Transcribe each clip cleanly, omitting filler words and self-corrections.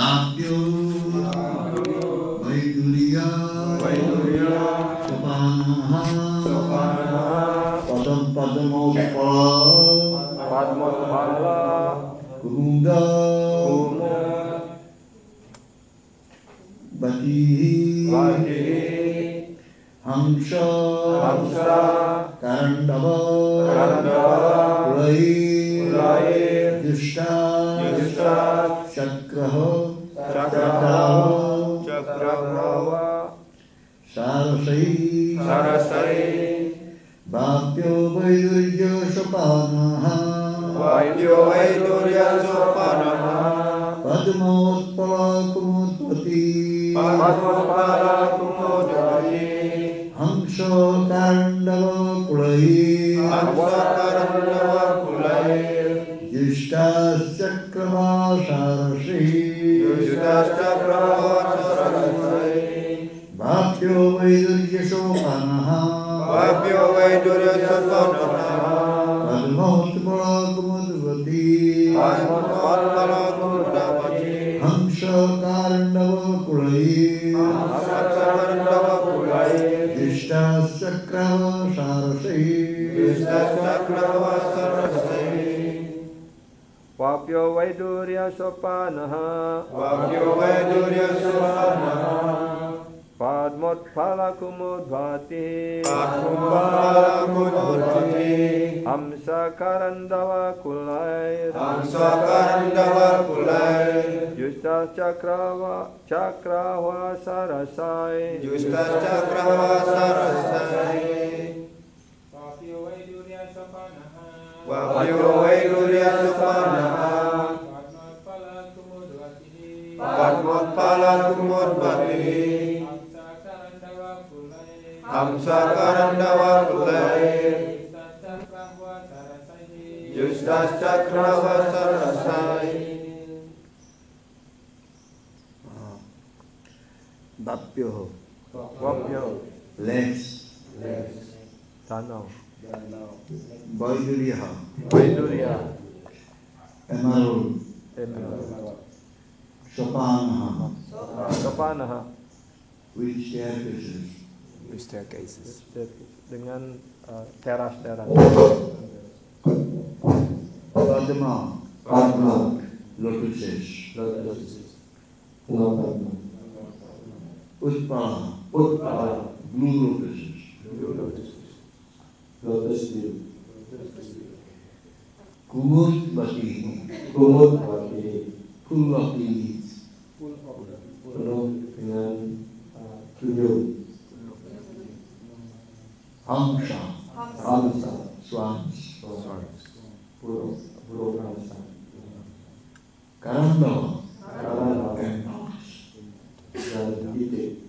Bhakyo Vaidurya Sopanaha Padam Padmopala Kumunda Batihi Hamsa Karandava Kulai Jushta Chakraha Sarasai Bhakyo Vaidurya Sopanaha Padmopala Kumudvati Hamsa Karandava Kulai Jushta Chakrava Sarasai Bhakyo Vaidurya Sopanaha Padmopala Kumudvati Hamsa Karandava Kulai Jushta Chakrava Sarasai Vapyo Vaidurya Sopanaha Padmopala Kumudvati Hamsa Karandava Kulai Jushta Chakrava Sarasai Padmopala Kumudvati Hamsa Karandava Kulai Jushta Chakrava Sarasai Bhakyo Vapyo Legs Danau Vaidurya Emerald Sopanaha Which staircases dengan teras Padma lotuses Utpala blue lotuses Kumudvati full of leaves dengan tuyul Hamsa swans burung hamsa Karandava dan titik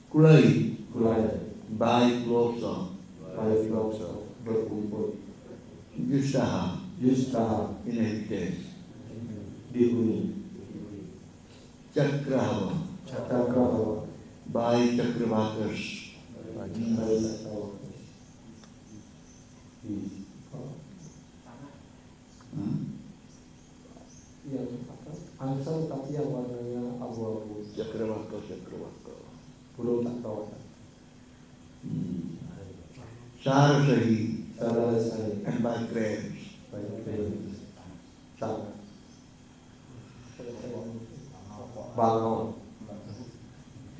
Kulai baik Loksa berkumpul Jushtaha inhabited dihuni Chakrava by Chakravakas Angsa tapi yang warnanya abu-abu Chakravaka belum tak tahu Sarasai and by crabs bangun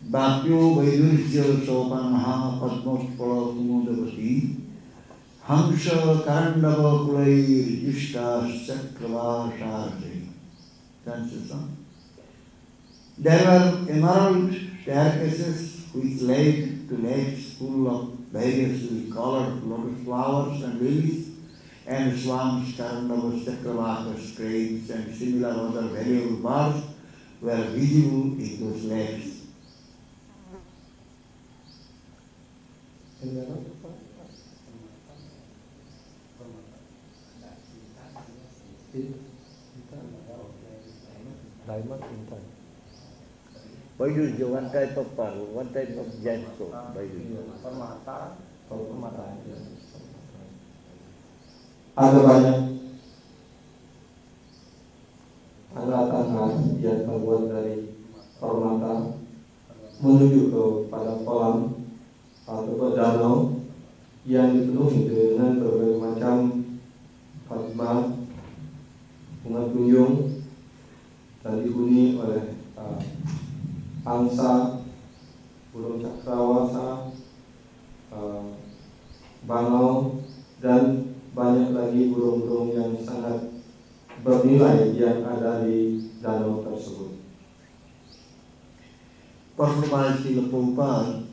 Bhakyo Vaidurya Sopanaha Padmopala Kumudvati Hamsa Karandava Kulai Jushta Chakrava Sarasai. That's the song. There were emerald staircases which led to lakes full of variously colored lotus flowers and lilies, and swans, Karandavas, Chakravakas, cranes, and similar other valuable birds were visible in those lakes. Diamond Intan. Vaidurya, one type of pearl, one type of gemstone. Vaidurya. Permata. Ada banyak angkatan yang terbuat dari permata menuju kepada kolam atau ke danau yang dipenuhi dengan berbagai macam fatma, bunga tunjung, dan dihuni oleh angsa, burung cakrawala, bangau, dan banyak lagi burung-burung yang sangat bernilai yang ada di danau tersebut. Performed by Srila Prabhupada,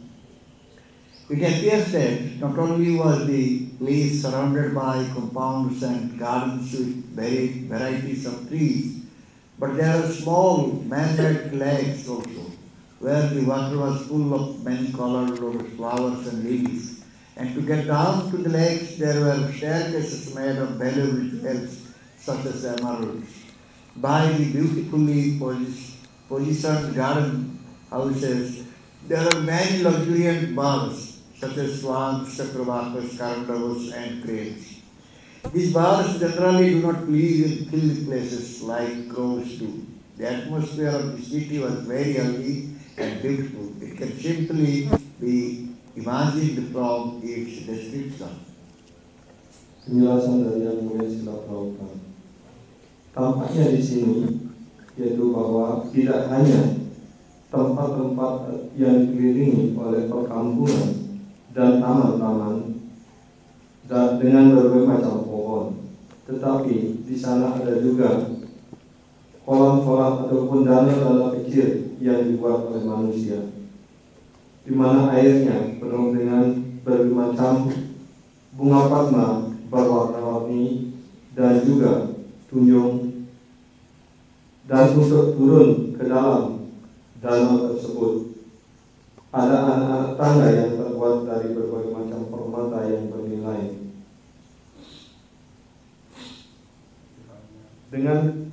it appears that not only was the place surrounded by compounds and gardens with varieties of trees, but there are small man-made lakes also, where the water was full of many-colored lotus flowers and lilies. And to get down to the lakes, there were staircases made of valuable jewels, such as emeralds. By the beautifully positioned garden houses, there are many luxuriant birds, such as swans, chakravakas, karandavas, and cranes. These birds generally do not live in hilly places like crows do. The atmosphere of the city was very ugly and beautiful. It can simply be imagined from its description. Penjelasan dari Yang Mulia Srila Prabhupada. Tampaknya di sini yaitu bahwa tidak hanya tempat-tempat yang dikelilingi oleh perkampungan dan taman-taman dan dengan berbagai macam pohon, tetapi di sana ada juga kolam-kolam ataupun danau-danau kecil yang dibuat oleh manusia, di mana airnya penuh dengan berbagai macam bunga padma berwarna-warni dan juga tunjung. Dan untuk turun ke dalam danau tersebut ada anak-anak tangga yang terbuat dari berbagai macam permata yang bernilai. Dengan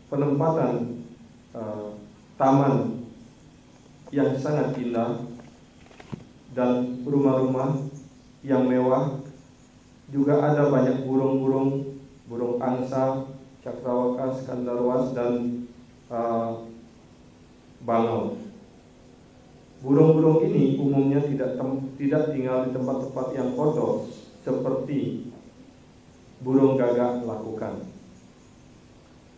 penempatan taman yang sangat indah dan rumah-rumah yang mewah, juga ada banyak burung-burung, burung angsa, cakrawala, kandarwas, dan bangau. Burung-burung ini umumnya tidak tinggal di tempat-tempat yang kotor seperti burung gagak lakukan.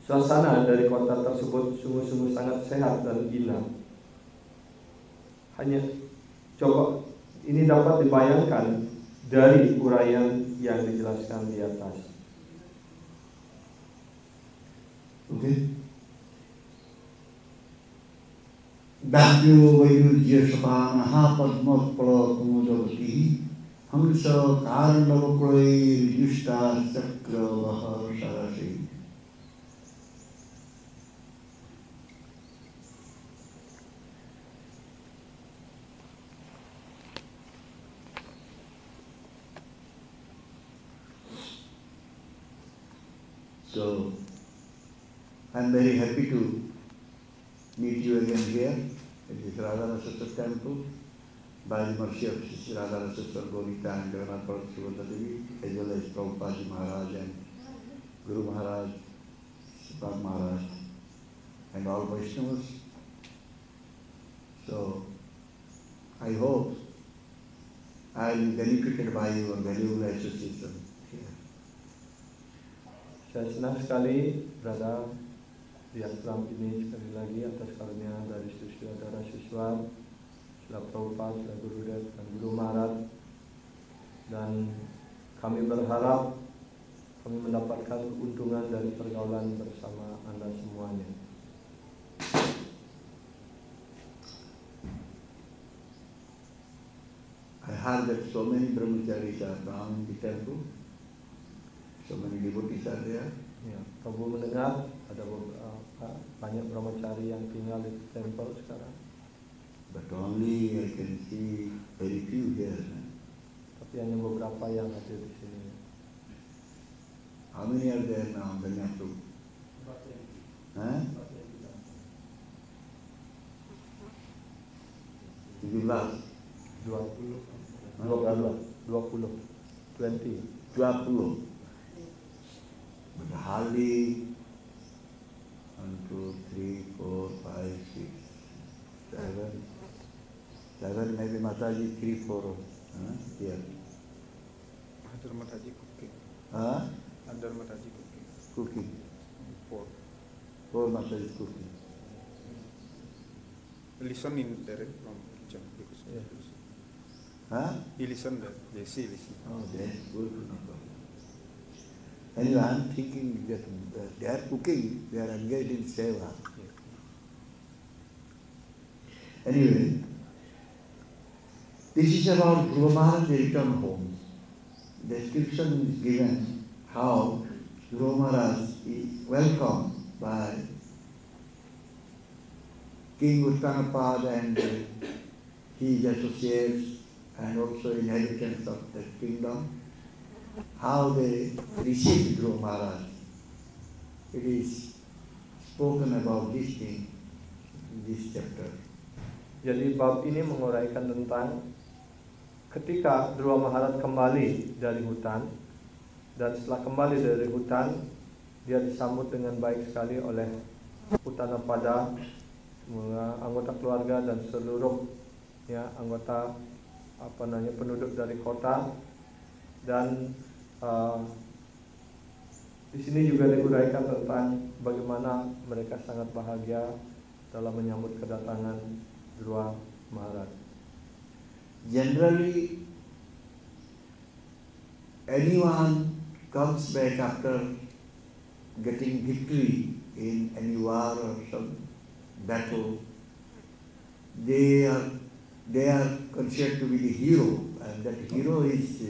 Suasana dari kota tersebut sungguh-sungguh sangat sehat dan indah. Hanya coba ini dapat dibayangkan dari uraian yang dijelaskan di atas. Okay? Bhakyo Vayurjya Sapanaha Padmapala Kumudavati Hamsa Karnavakulai Yushta Chakravaha Sarasi. So, I'm very happy to meet you again here at this Radharasa temple by the mercy of Sri Radharasa Gopika and Jagannath Prabhu Devi, as well as Prabhupada Maharaj and Guru Maharaj, Sipad Maharaj, and all Vaishnavas. So, I hope I will be benefited by your valuable association here. Saya senang sekali berada di ashram ini sekali lagi atas karunia dari Sri Radha Siswar, Srila Prabhupada, Srila Gurudev, dan Guru Maharaj. Dan kami berharap kami mendapatkan keuntungan dari pergaulan bersama Anda semuanya. I heard that so many brahmacharis are now in the temple. So many devotees are there. Ya, Prabhu mendengar ada banyak brahmachari yang tinggal di temple sekarang. But only I can see very few here. Tapi hanya beberapa yang hadir di sini. How many are there now, Banyatu? Huh? 17. 20. But hardly 1, 2, 3, There were maybe Mataji 3, 4 here. Under Mataji cooking. Under Mataji cooking. Cooking. 4. 4 Mataji cooking. Listen in there from John because he listened there. Yes, he listened. Oh, that's good. Anyway, I'm thinking that they are cooking, they are engaged in seva. Anyway, this is about Dhruva Maharaj return home. The description is given how Dhruva Maharaj is welcomed by King Uttanapad and his associates and also inhabitants of the kingdom, how they received Dhruva Maharaj. It is spoken about this thing in this chapter. Jadi bab ini menguraikan tentang ketika Dhruva Maharaj kembali dari hutan, dan setelah kembali dari hutan dia disambut dengan baik sekali oleh Uttanapada, semua anggota keluarga dan seluruh anggota penduduk dari kota. Dan di sini juga diuraikan tentang bagaimana mereka sangat bahagia dalam menyambut kedatangan Dhruva Maharaj. Generally, anyone comes back after getting victory in any war or some battle, they are considered to be the hero, and that hero is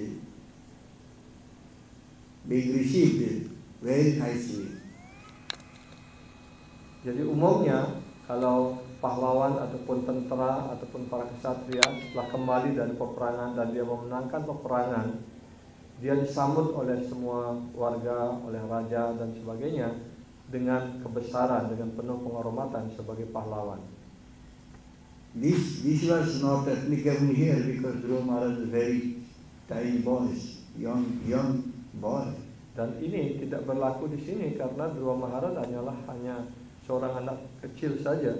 being received very nicely. Jadi umumnya kalau pahlawan ataupun tentara ataupun para kesatria setelah kembali dari peperangan dan dia memenangkan peperangan, dia disambut oleh semua warga, oleh raja dan sebagainya dengan kebesaran, dengan penuh penghormatan sebagai pahlawan. This was not applicable here because Dhruva Maharaj is very tiny boy, young boy. Dan ini tidak berlaku di sini karena Dhruva Maharaj hanya seorang anak kecil saja.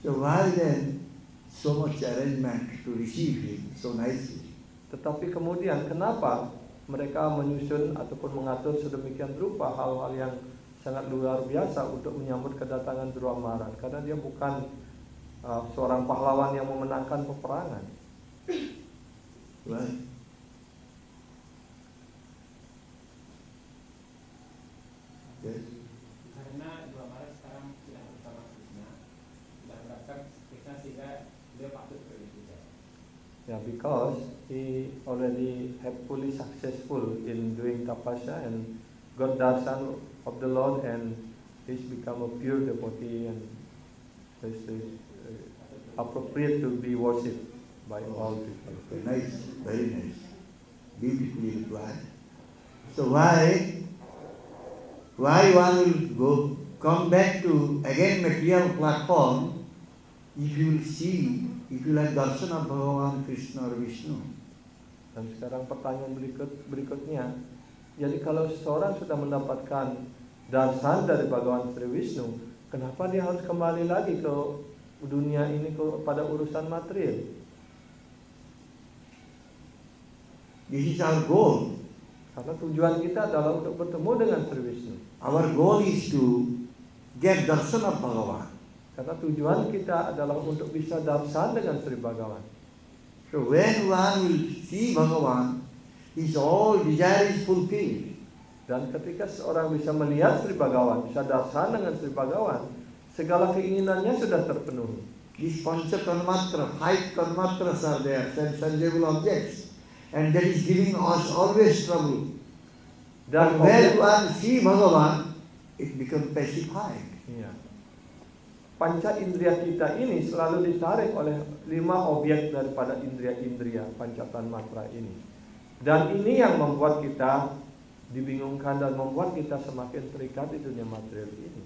So why then so much arrangement to receive him so nicely? Tetapi kemudian kenapa mereka menyusun ataupun mengatur sedemikian rupa hal-hal yang sangat luar biasa untuk menyambut kedatangan Dhruva Maharaj? Karena dia bukan seorang pahlawan yang memenangkan peperangan. Right. Yes. Karena Dhruva Maharaj sekarang sudah bersama Krishna, sudah mendapatkan Krishna sehingga dia patut berwisuda. Yeah, because he already have fully successful in doing tapasya and got darshan of the Lord, and he's become a pure devotee and is appropriate to be worshipped by all people. Nice, very nice, beautifully replied. So why one will come back to again material platform if you will have darshan of Bhagavan Krishna or Vishnu? Dan sekarang pertanyaan berikutnya, jadi kalau seseorang sudah mendapatkan darshan dari Bhagavan Sri Vishnu, kenapa dia harus kembali lagi ke dunia ini pada urusan material? This is our goal. Karena tujuan kita adalah untuk bertemu dengan Sri Vishnu. Our goal is to get darshan of Bhagavan. Karena tujuan kita adalah untuk bisa darshan dengan Sri Bhagavan. So when one will see Bhagavan, his all desire is fulfilled. Dan ketika seorang bisa melihat Sri Bhagavan, bisa darshan dengan Sri Bhagavan, segala keinginannya sudah terpenuhi. These pancha tanmatra, 5 tanmatras are there, sensible objects, and that is giving us always trouble. Dan when one see Bhagavan, it becomes pacified. Iya. Panca indria kita ini selalu ditarik oleh 5 objek daripada indria-indria panca tanmatra ini. Dan ini yang membuat kita dibingungkan dan membuat kita semakin terikat di dunia material ini.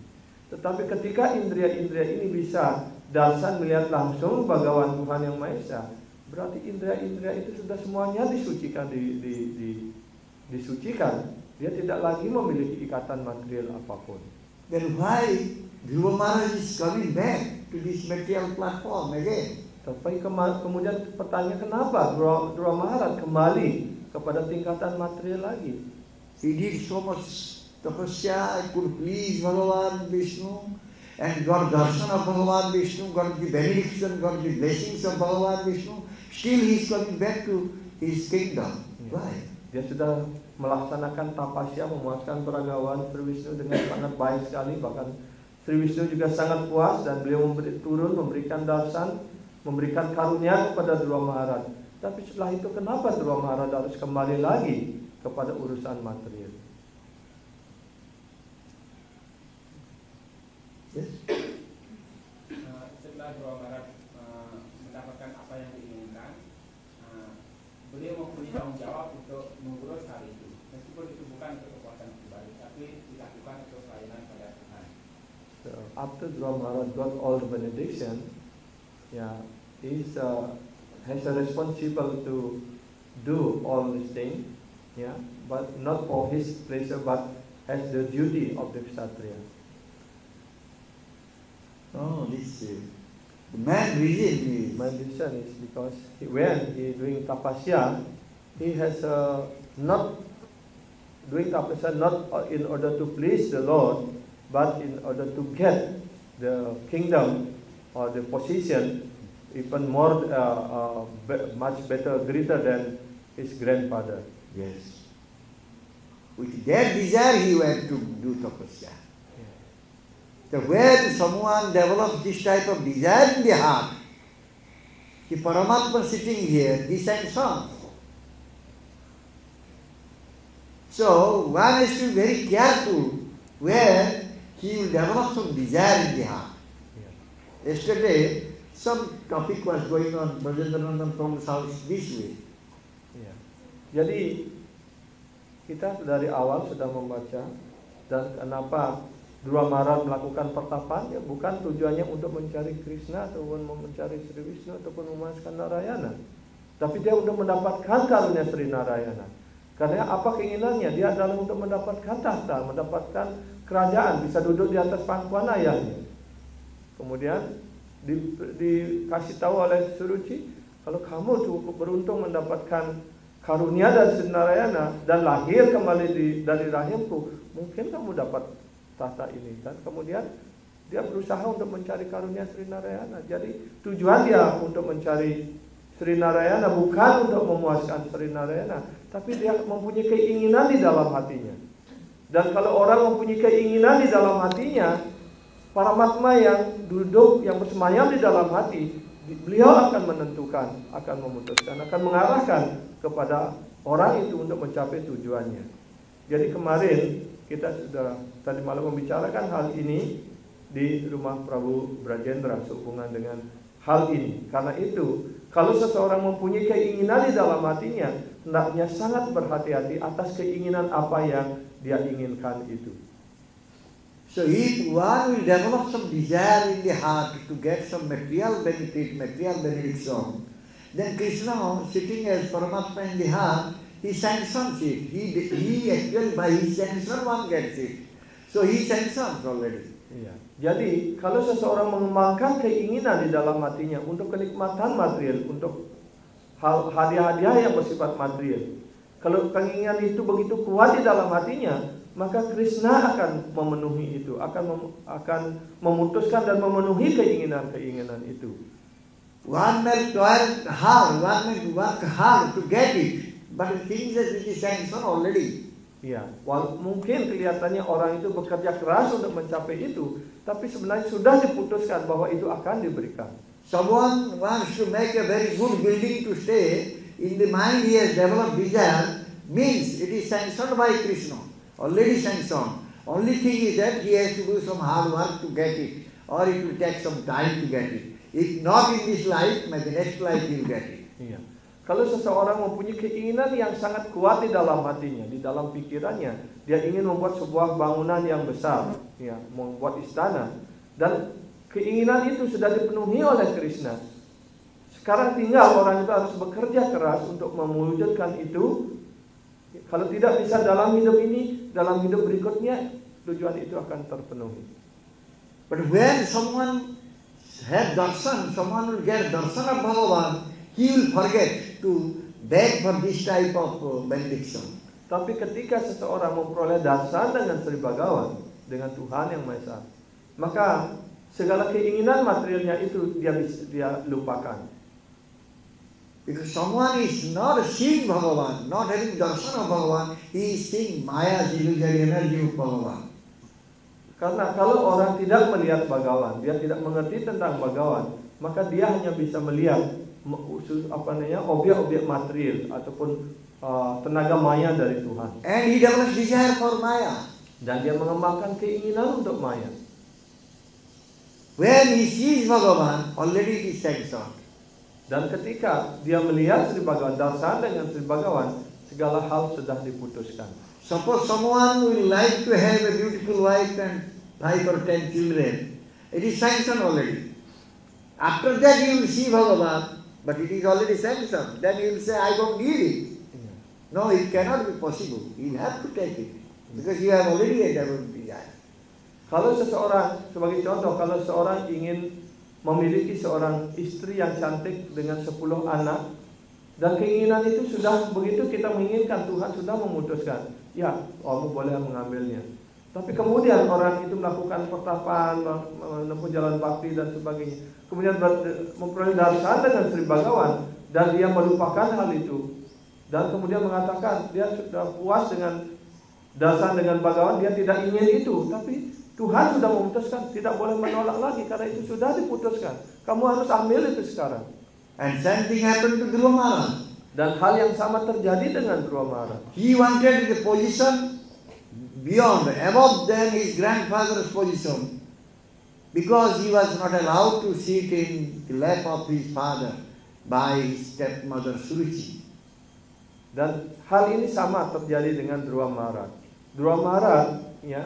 Tetapi ketika indria-indria ini bisa darshan melihat langsung Bhagawan Tuhan Yang Maha Esa, berarti indria-indria itu sudah semuanya disucikan, disucikan. Dia tidak lagi memiliki ikatan material apapun. Then why Dhruva Maharaj is coming back to this material platform again? Tapi kemudian pertanyaan kenapa Dhruva Maharaj kembali kepada tingkatan material lagi? He did so much tapasya, could please Bhagavan Vishnu, and got darshan of Bhagavan Vishnu, got the benediction, got the blessings of Bhagavan Vishnu. Still he is coming back to his kingdom. Why? Dia sudah melaksanakan tapasya, memuaskan peragawan Sri Vishnu dengan sangat baik sekali. Bahkan Sri Vishnu juga sangat puas dan beliau turun memberikan darshan, memberikan karunia kepada Dhruva Maharaj. Tapi setelah itu kenapa Dhruva Maharaj harus kembali lagi kepada urusan material? Yes. Setelah Dhruva Maharaj mendapatkan apa yang diinginkan, beliau mempunyai tanggung jawab untuk mengurus hal itu. Meskipun itu bukan untuk kekuatan pribadi, tapi dilakukan untuk pelayanan pada Tuhan. So, after Dhruva Maharaj got all the benediction, he has a responsible to do all these things, but not for his pleasure, but as the duty of the Kshatriya. Oh, this the main reason My reason is because when he is doing tapasya, he has not doing tapasya not in order to please the Lord, but in order to get the kingdom or the position even more much better, greater than his grandfather. Yes. With that desire he went to do tapasya. So when someone develops this type of desire in the heart, the Paramatma sitting here, he sang songs. So one has to be very careful where he will develop some desire in the heart. Yesterday, some topic was going on, Brajendranandam from his house this way. Jadi kita dari awal sudah membaca dan kenapa Dhruva Maharaj melakukan pertapaan, bukan tujuannya untuk mencari Krishna ataupun mencari Sri Vishnu ataupun memuaskan Narayana, tapi dia untuk mendapatkan karunia Sri Narayana. Karena apa keinginannya? Dia adalah untuk mendapatkan tahta, mendapatkan kerajaan, bisa duduk di atas pangkuan ayahnya. Kemudian dikasih tahu oleh Suruci, kalau kamu cukup beruntung mendapatkan karunia dari Sri Narayana dan lahir kembali dari rahimku, mungkin kamu dapat tahta ini. Dan kemudian dia berusaha untuk mencari karunia Sri Narayana. Jadi tujuan dia untuk mencari Sri Narayana bukan untuk memuaskan Sri Narayana, tapi dia mempunyai keinginan di dalam hatinya. Dan kalau orang mempunyai keinginan di dalam hatinya, Paramatma yang duduk, yang bersemayam di dalam hati, beliau akan menentukan, akan memutuskan, akan mengarahkan kepada orang itu untuk mencapai tujuannya. Jadi kemarin kita sudah tadi malam membicarakan hal ini di rumah Prabu Brajendra sehubungan dengan hal ini. Karena itu, kalau seseorang mempunyai keinginan di dalam hatinya, hendaknya sangat berhati-hati atas keinginan apa yang dia inginkan itu. So if one will develop some desire in the heart to get some material benefit, material benediction, then Krishna sitting as Paramatma in the heart, he sanctions it. He actually by his sanction one gets it. So he sanctions already. Iya. Jadi kalau seseorang mengembangkan keinginan di dalam hatinya untuk kenikmatan material, untuk hal hadiah-hadiah yang bersifat material, kalau keinginan itu begitu kuat di dalam hatinya, maka Krishna akan memenuhi itu, akan memutuskan dan memenuhi keinginan-keinginan itu. One may toil hard, one may work hard to get it, but the things that it is sanctioned already. Ya, mungkin kelihatannya orang itu bekerja keras untuk mencapai itu, tapi sebenarnya sudah diputuskan bahwa itu akan diberikan. Someone wants to make a very good building to stay, in the mind he has developed desire, means it is sanctioned by Krishna. Already sanctioned. Only thing is that he has to do some hard work to get it, or it will take some time to get it. If not in this life, maybe next life he will get it. Iya. Kalau seseorang mempunyai keinginan yang sangat kuat di dalam hatinya, di dalam pikirannya, dia ingin membuat sebuah bangunan yang besar, ya, membuat istana, dan keinginan itu sudah dipenuhi oleh Krishna. Sekarang tinggal orang itu harus bekerja keras untuk mewujudkan itu. Kalau tidak bisa dalam hidup ini, dalam hidup berikutnya tujuan itu akan terpenuhi. But when someone have darshan, someone will get darshan of Bhagavan, he will forget to beg for this type of benediction. Tapi ketika seseorang memperoleh darshan dengan Sri Bhagavan, dengan Tuhan Yang Maha Esa, maka segala keinginan materialnya itu dia lupakan. Because someone is not seeing Bhagavan, not having darshan of Bhagavan, he is seeing Maya's illusory energy of Bhagavan. Karena kalau orang tidak melihat Bhagavan, dia tidak mengerti tentang Bhagavan, maka dia hanya bisa melihat objek-objek material ataupun tenaga maya dari Tuhan. And he develops desire for Maya. Dan dia mengembangkan keinginan untuk maya. When he sees Bhagavan, already it is sanctioned. Dan ketika dia melihat Sri Bhagavan, darshan dengan Sri Bhagavan, segala hal sudah diputuskan. Suppose someone will like to have a beautiful wife and 5 or 10 children, it is sanctioned already. After that you will see Bhagavan, but it is already sanctioned. Then you will say, I don't need it. No, it cannot be possible. You have to take it. Because you have already a developed desire. Kalau seseorang, sebagai contoh, kalau seorang ingin memiliki seorang istri yang cantik dengan 10 anak, dan keinginan itu sudah begitu kita menginginkan, Tuhan sudah memutuskan, ya, kamu boleh mengambilnya. Tapi kemudian orang itu melakukan pertapaan, menempuh jalan bakti dan sebagainya, kemudian memperoleh darshan dengan Sri Bhagavan, dan dia melupakan hal itu, dan kemudian mengatakan dia sudah puas dengan darshan dengan Bhagavan, dia tidak ingin itu, tapi Tuhan sudah memutuskan, tidak boleh menolak lagi karena itu sudah diputuskan. Kamu harus ambil itu sekarang. And same thing happened to Dhruva Maharaj. Dan hal yang sama terjadi dengan Dhruva Maharaj. He wanted the position beyond, above than his grandfather's position, because he was not allowed to sit in the lap of his father by his stepmother Suruchi. Dan hal ini sama terjadi dengan Dhruva Maharaj. Dhruva Maharaj, ya,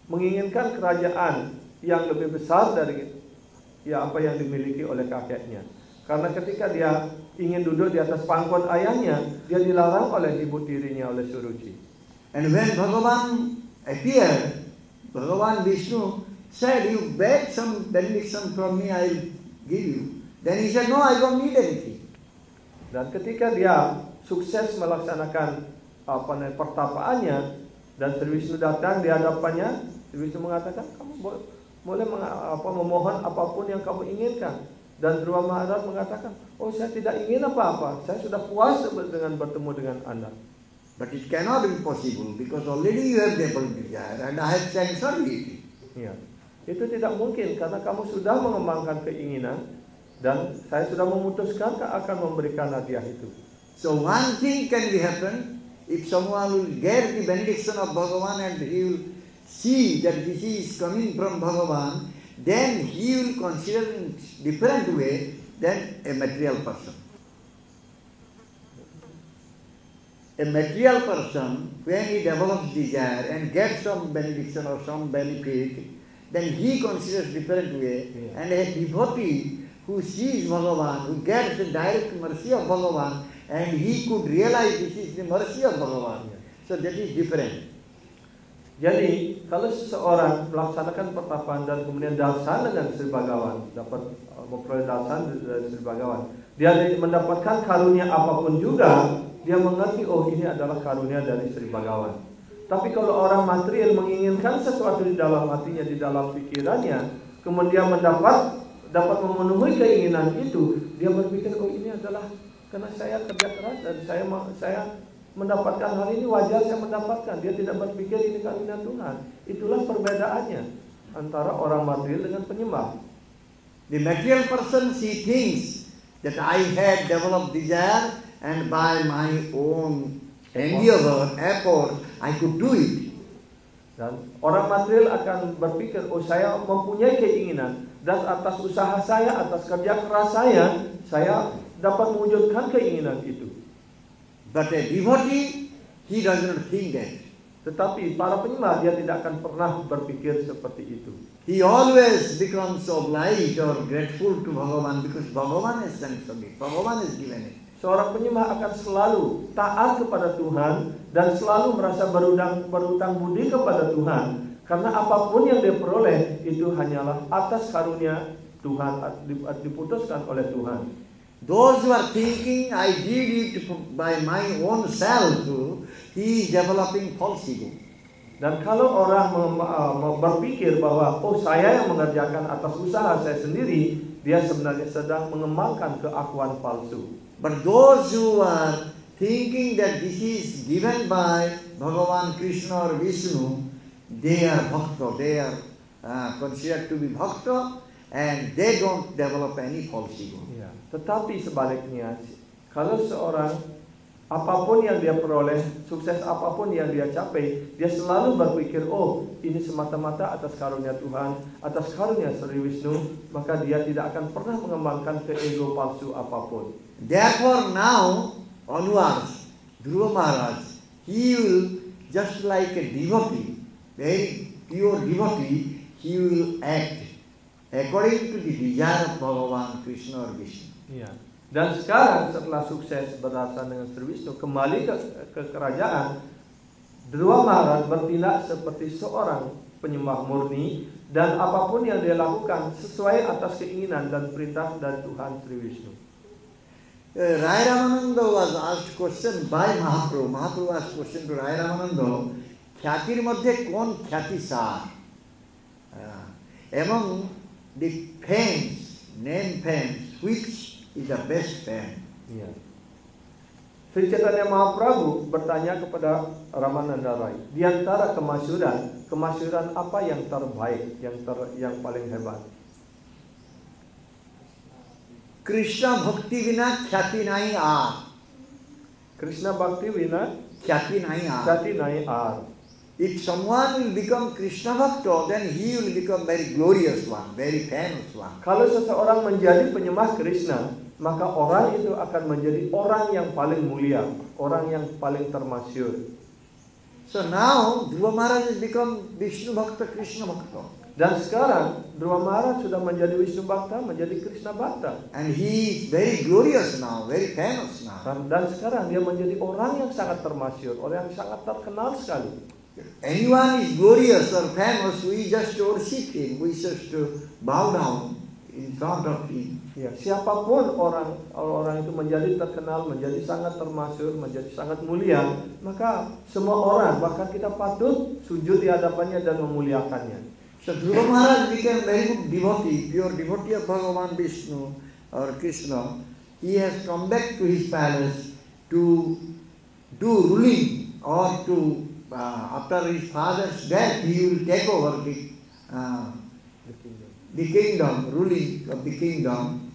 menginginkan kerajaan yang lebih besar dari apa yang dimiliki oleh kakeknya. Karena ketika dia ingin duduk di atas pangkuan ayahnya, dia dilarang oleh ibu tirinya, oleh Suruchi. And when Bhagavan appeared, Bhagavan Vishnu said, you beg some benediction from me, I will give you. Then he said, no, I don't need anything. Dan ketika dia sukses melaksanakan pertapaannya, dan Sri Vishnu datang di hadapannya, Sri Vishnu mengatakan, kamu boleh memohon apapun yang kamu inginkan. Dan Dhruva Maharaj mengatakan, oh saya tidak ingin apa-apa, saya sudah puas dengan bertemu dengan Anda. But it cannot be possible because already you have developed desire and I have sanctioned it. Ya, itu tidak mungkin karena kamu sudah mengembangkan keinginan dan saya sudah memutuskan akan memberikan hadiah itu. So one thing can be happen. If someone will get the benediction of Bhagavan and he will see that this is coming from Bhagavan, then he will consider in different way than a material person. A material person, when he develops desire and gets some benediction or some benefit, then he considers different way. Yeah. And a devotee who sees Bhagavan, who gets the direct mercy of Bhagavan, and he could realize this is the mercy of Bhagavan. So that is different. Jadi kalau seseorang melaksanakan pertapaan dan kemudian darshan dengan Sri Bhagavan, dapat memperoleh darshan dari Sri Bhagavan, dia mendapatkan karunia apapun juga, dia mengerti oh ini adalah karunia dari Sri Bhagavan. Tapi kalau orang material menginginkan sesuatu di dalam hatinya, di dalam pikirannya, kemudian dapat memenuhi keinginan itu, dia berpikir oh ini adalah karena saya kerja keras dan saya mendapatkan hal ini, wajar saya mendapatkan. Dia tidak berpikir ini karunia Tuhan. Itulah perbedaannya antara orang material dengan penyembah. The material person, he thinks that I had developed desire and by my own endeavor, effort, I could do it. Dan orang material akan berpikir, oh saya mempunyai keinginan dan atas usaha saya, atas kerja keras saya dapat mewujudkan keinginan itu. But a devotee, he does not think that. Tetapi para penyembah dia tidak akan pernah berpikir seperti itu. He always becomes obliged or grateful to Bhagavan because Bhagavan has sanctioned it. Bhagavan has given it. Seorang penyembah akan selalu taat kepada Tuhan dan selalu merasa berutang budi kepada Tuhan. Karena apapun yang dia peroleh itu hanyalah atas karunia Tuhan, diputuskan oleh Tuhan. Those who are thinking I did it by my own self, he is developing false ego. Dan kalau orang berpikir bahwa saya yang mengerjakan atas usaha saya sendiri, dia sebenarnya sedang mengembangkan keakuan palsu. But those who are thinking that this is given by Bhagavan Krishna or Vishnu, they are bhakta, they are considered to be bhakta, and they don't develop any false ego. Ya, tetapi sebaliknya, kalau seorang apapun yang dia peroleh, sukses apapun yang dia capai, dia selalu berpikir, oh ini semata-mata atas karunia Tuhan, atas karunia Sri Wisnu, maka dia tidak akan pernah mengembangkan ke ego palsu apapun. Therefore now onwards, Dhruva Maharaj, he will just like a devotee, very pure devotee, he will act according to the desire of Bhagavan Krishna or Vishnu. Ya. Dan sekarang setelah sukses berdasarkan dengan Sri Wisnu, kembali ke kerajaan, Dhruva Maharaj bertindak seperti seorang penyembah murni, dan apapun yang dia lakukan sesuai atas keinginan dan perintah dari Tuhan Sri Wisnu. Rai Ramananda was asked question by Mahaprabhu. Mahaprabhu asked question to Rai Ramananda, Khyatiর মধ্যে কোন খ্যাতি সার? Among the fames, name fames, which is the best fame? Ya. Sri Chaitanya Mahaprabhu bertanya kepada Ramananda Rai, di antara kemasyhuran apa yang terbaik, yang paling hebat? Krishna Bhakti Vina Khyati Nahi Ar. Krishna Bhakti Vina Khyati Nahi Ar. Khyati Nahi Ar. If someone will become Krishna Bhakta, then he will become very glorious one, very famous one. Kalau seseorang menjadi penyembah Krishna, maka orang itu akan menjadi orang yang paling mulia, orang yang paling termasyhur. So now Dhruva Maharaj has become Vishnu Bhakta, Krishna Bhakta. Dan sekarang Dhruva Maharaj sudah menjadi Vishnu Bhakta, menjadi Krishna Bhakta. And he is very glorious now, very famous now. Dan sekarang dia menjadi orang yang sangat termasyhur, orang yang sangat terkenal sekali. Anyone is glorious or famous, we just worship him, we just bow down in front of him. Ya, siapapun orang itu menjadi terkenal, menjadi sangat termasyhur, menjadi sangat mulia, maka semua orang, bahkan kita patut sujud di hadapannya dan memuliakannya. So Dhruva Maharaj became very good devotee, pure devotee of Bhagavan Vishnu or Krishna. He has come back to his palace to do ruling, or to after his father's death, he will take over the kingdom, ruling of the kingdom.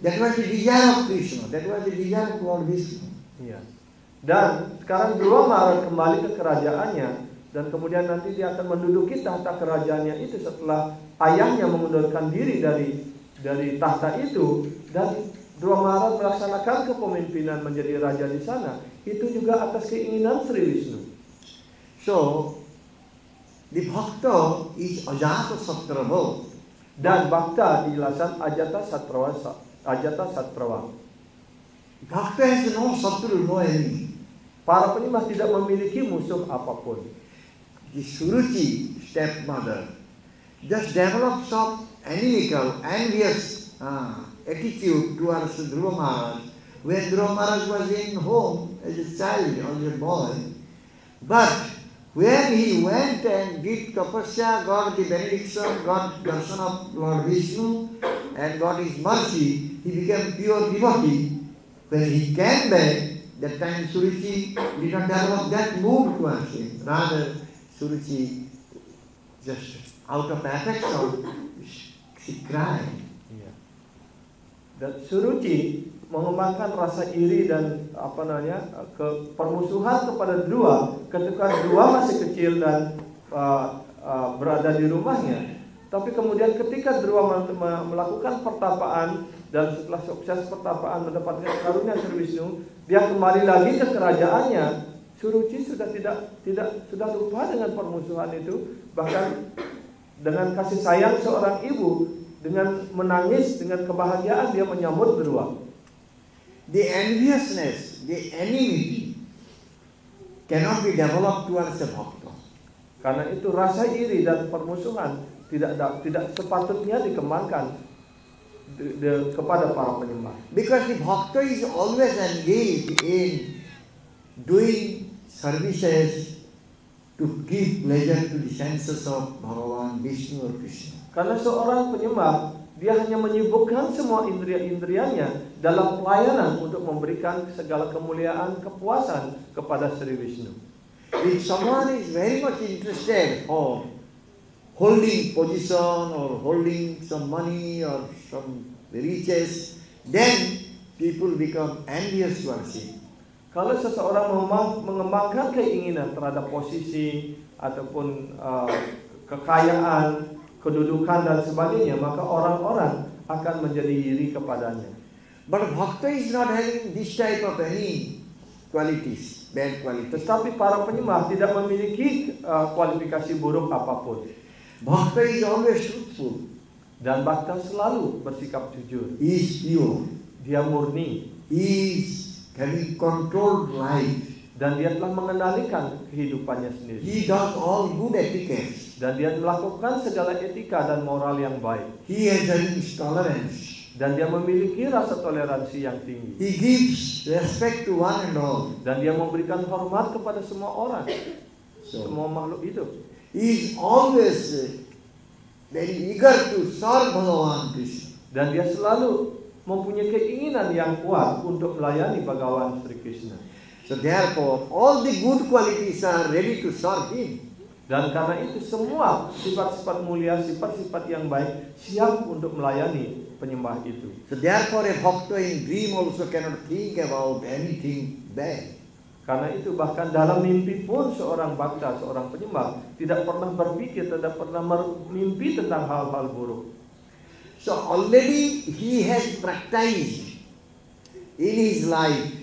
That was the desire of Krishna. That was the desire of Lord Vishnu. Ya. Dan sekarang Dhruva Maharaj kembali ke kerajaannya, dan kemudian nanti dia akan menduduki tahta kerajaannya itu setelah ayahnya mengundurkan diri dari tahta itu, dan Dhruva Maharaj melaksanakan kepemimpinan menjadi raja di sana. Itu juga atas keinginan Sri Wisnu. So the bhakta is ajata satrava. Dan bhakta dijelaskan ajata satrawa. Bhakta has no satru, no enemy. Para penyembah tidak memiliki musuh apapun. The Suruchi stepmother just developed some inimical, envious attitude towards Dhruva Maharaj when Dhruva Maharaj was in home as a child, as a boy. But when he went and did tapasya, got the benediction, got darshan of Lord Vishnu, and got his mercy, he became pure devotee. When he came back, that time Suruchi did not develop that mood towards him. Rather, Suruchi just out of affection, she cried. Ya. Dan Suruchi mengembangkan rasa iri dan permusuhan kepada Dhruva ketika Dhruva masih kecil dan berada di rumahnya. Tapi kemudian ketika Dhruva melakukan pertapaan dan setelah sukses pertapaan mendapatkan karunia Sri Wisnu, dia kembali lagi ke kerajaannya. Suruchi sudah lupa dengan permusuhan itu, bahkan dengan kasih sayang seorang ibu, dengan menangis, dengan kebahagiaan dia menyambut Dhruva. The enviousness, the enmity cannot be developed towards a bhakta. Karena itu rasa iri dan permusuhan tidak sepatutnya dikembangkan kepada para penyembah. Because the bhakta is always engaged in doing services to give pleasure to the senses of Bhagavan, Vishnu or Krishna. Karena seorang penyembah, dia hanya menyibukkan semua indria-indrianya dalam pelayanan untuk memberikan segala kemuliaan, kepuasan kepada Sri Vishnu. If someone is very much interested for holding position or holding some money or some riches, then people become envious towards him. Kalau seseorang mengembangkan keinginan terhadap posisi ataupun kekayaan, kedudukan dan sebagainya, maka orang-orang akan menjadi iri kepadanya. But bhakta is not having this type of any qualities, bad qualities. Tetapi para penyembah tidak memiliki kualifikasi buruk apapun. Bhakta is always truthful. Dan bhakta selalu bersikap jujur. He is pure. Dia murni. He is having controlled life. Dan dia telah mengendalikan kehidupannya sendiri. He does all good etiquette. Dan dia melakukan segala etika dan moral yang baik. He has tolerance. Dan dia memiliki rasa toleransi yang tinggi. He gives respect to one and all. Dan dia memberikan hormat kepada semua orang, semua makhluk hidup. He is always very eager to serve Bhagavan Krishna. Dan dia selalu mempunyai keinginan yang kuat untuk melayani Bhagavan Sri Krishna. So therefore, all the good qualities are ready to serve him. Dan karena itu semua sifat-sifat mulia, sifat-sifat yang baik siap untuk melayani penyembah itu. So therefore, a bhakta in dream also cannot think about anything bad. Karena itu bahkan dalam mimpi pun seorang bhakta, seorang penyembah tidak pernah berpikir, tidak pernah mimpi tentang hal-hal buruk. So already he has practiced in his life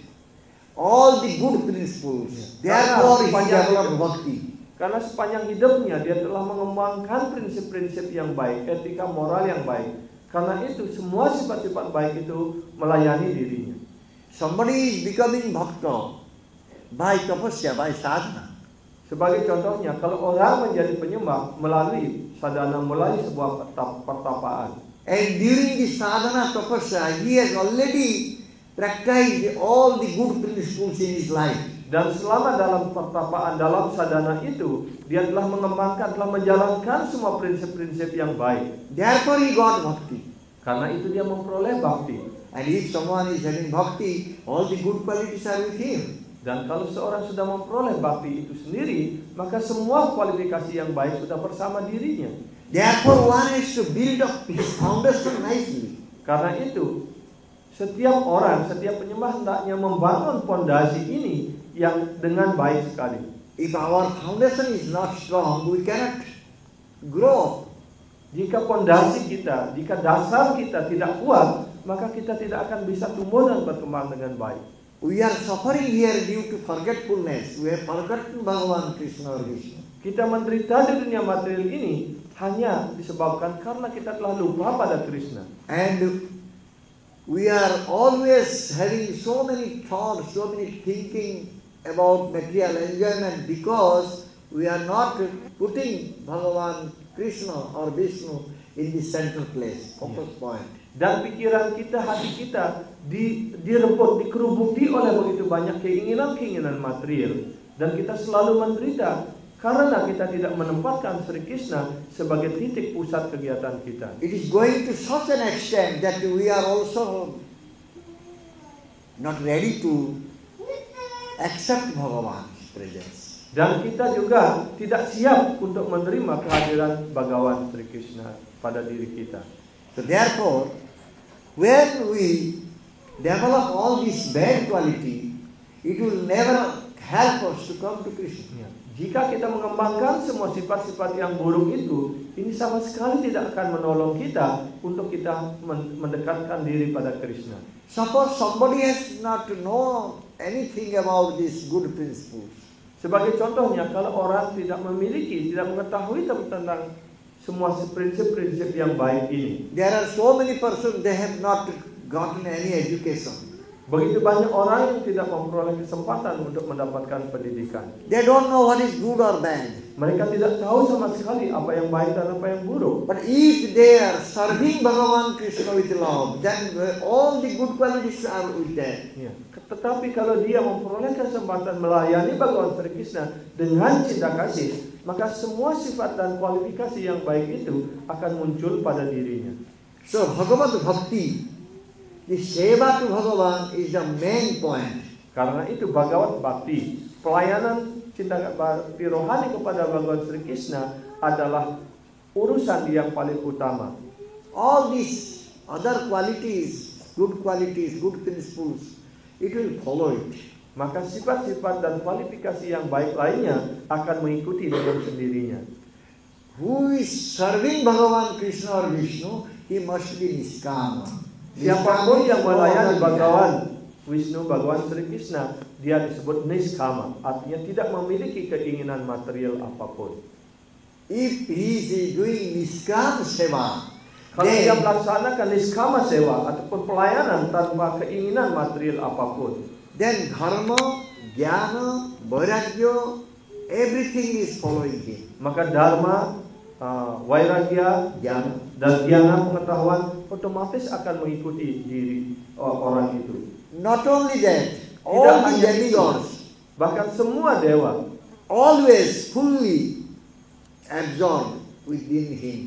all the good principles. Therefore he developed bhakti. Karena sepanjang hidupnya dia telah mengembangkan prinsip-prinsip yang baik, etika moral yang baik. Karena itu semua sifat-sifat baik itu melayani dirinya. Somebody is becoming bhakta by tapasya, by sadhana. Sebagai contohnya, kalau orang menjadi penyembah melalui sadhana, melalui sebuah pertapaan. And during the sadhana tapasya, he has already practiced all the good principles in his life. Dan selama dalam pertapaan, dalam sadhana itu, dia telah mengembangkan, telah menjalankan semua prinsip-prinsip yang baik. Therefore he got bhakti. Karena itu dia memperoleh bhakti. And if someone is having bhakti, all the good qualities are with him. Dan kalau seorang sudah memperoleh bhakti itu sendiri, maka semua kualifikasi yang baik sudah bersama dirinya. Therefore one has to build up his foundation nicely. Karena itu, setiap orang, setiap penyembah hendaknya membangun fondasi ini yang dengan baik sekali. If our foundation is not strong, we cannot grow. Jika fondasi kita, jika dasar kita tidak kuat, maka kita tidak akan bisa tumbuh dan berkembang dengan baik. We are suffering here due to forgetfulness. We have forgotten Bhagavan Krishna or Vishnu. Kita menderita di dunia material ini hanya disebabkan karena kita telah lupa pada Krishna. And we are always having so many thoughts, so many thinking about material enjoyment because we are not putting Bhagavan Krishna or Vishnu in the central place, focus point. Dan pikiran kita, hati kita direbut, dikerubuti oleh begitu banyak keinginan-keinginan material. Dan kita selalu menderita karena kita tidak menempatkan Sri Krishna sebagai titik pusat kegiatan kita. It is going to such an extent that we are also not ready to accept Bhagavan's presence. Dan kita juga tidak siap untuk menerima kehadiran Bhagavan Sri Krishna pada diri kita. So therefore, when we develop all this bad quality, it will never help us to come to Krishna. Jika kita mengembangkan semua sifat-sifat yang buruk itu, ini sama sekali tidak akan menolong kita untuk kita mendekatkan diri pada Krishna. Suppose somebody has not to know anything about these good principles. Sebagai contohnya, kalau orang tidak memiliki, tidak mengetahui tentang semua prinsip-prinsip yang baik ini. There are so many persons, they have not gotten any education. Begitu banyak orang yang tidak memperoleh kesempatan untuk mendapatkan pendidikan. They don't know what is good or bad. Mereka tidak tahu sama sekali apa yang baik dan apa yang buruk. But if they are serving Bhagavan Krishna with love, then all the good qualities are with them. Ya. Tetapi kalau dia memperoleh kesempatan melayani Bhagavan Sri Krishna dengan cinta kasih, maka semua sifat dan kualifikasi yang baik itu akan muncul pada dirinya. So Bhagavad Bhakti, the seva to Bhagavan is the main point. Karena itu Bhagavad Bhakti, pelayanan cinta bakti rohani kepada Bhagavan Sri Krishna adalah urusan yang paling utama. All these other qualities, good principles, it will follow it. Maka sifat-sifat dan kualifikasi yang baik lainnya akan mengikuti dengan sendirinya. Who is serving Bhagavan Krishna or Vishnu, he must be niskama. Siapapun yang melayani Bhagavan Vishnu, Bhagavan Sri Krishna, dia disebut niskama, artinya tidak memiliki keinginan material apapun. If he is doing niskama seva, kalau dia melaksanakan niskama seva ataupun pelayanan tanpa keinginan material apapun, then dharma, jnana, vairagya, everything is following him. maka dharma, vairagya, dan jnana pengetahuan otomatis akan mengikuti diri orang itu. Not only that, all the demigods, bahkan semua dewa, always fully absorbed within him.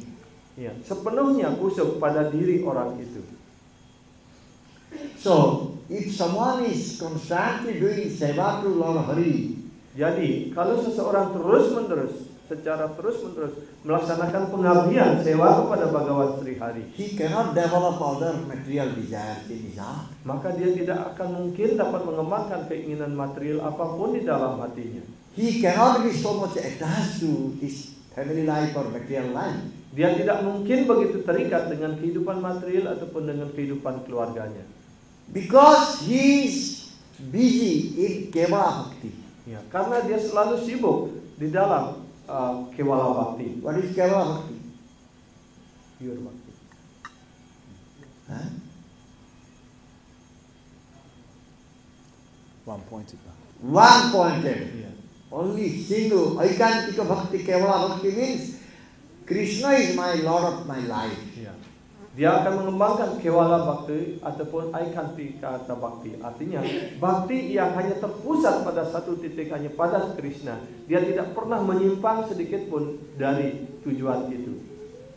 ya, sepenuhnya kusuk pada diri orang itu. So, if someone is constantly doing seva to Lord Hari, Jadi kalau seseorang secara terus-menerus melaksanakan pengabdian sewa kepada Bhagavan Sri Hari, he cannot develop other material desires in his heart. maka dia tidak akan mungkin dapat mengembangkan keinginan material apapun di dalam hatinya. He cannot be so much attached to his family life or material life. Dia tidak mungkin begitu terikat dengan kehidupan material ataupun dengan kehidupan keluarganya. Because he is busy in Kevala Bhakti. Ya, karena dia selalu sibuk di dalam Kewala Bhakti. What is Kevala Bhakti? Pure Bhakti. Huh? One-pointed. One-pointed. Ya. Only single. Aikantika Bhakti, Kevala Bhakti means Krishna is my Lord of my life. Ya. Dia akan mengembangkan Kewala Bhakti ataupun Aikantika Bhakti. Artinya Bhakti yang hanya terpusat pada satu titik, hanya pada Krishna. Dia tidak pernah menyimpang sedikit pun dari tujuan itu.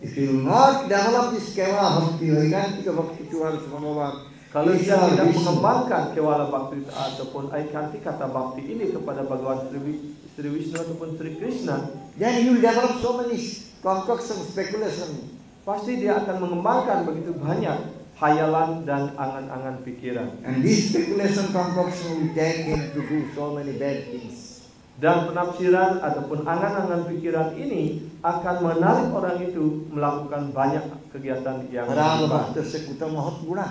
If you not develop this Kevala Bhakti, Aikantika Bhakti towards Bhagavan, Kalau dia Krishna or tidak Vishnu, mengembangkan Kewala Bhakti ataupun Aikantika Bhakti ini kepada Bhagavan Sri Vishnu ataupun Sri Krishna, then he will develop so many concoction, speculation. pasti dia akan mengembangkan begitu banyak hayalan dan angan-angan pikiran. And this speculation, concoction will take him to do so many bad things. Dan penafsiran ataupun angan-angan pikiran ini akan menarik orang itu melakukan banyak kegiatan yang Rama buruk. Bhakta Sekuta Mahat Guna.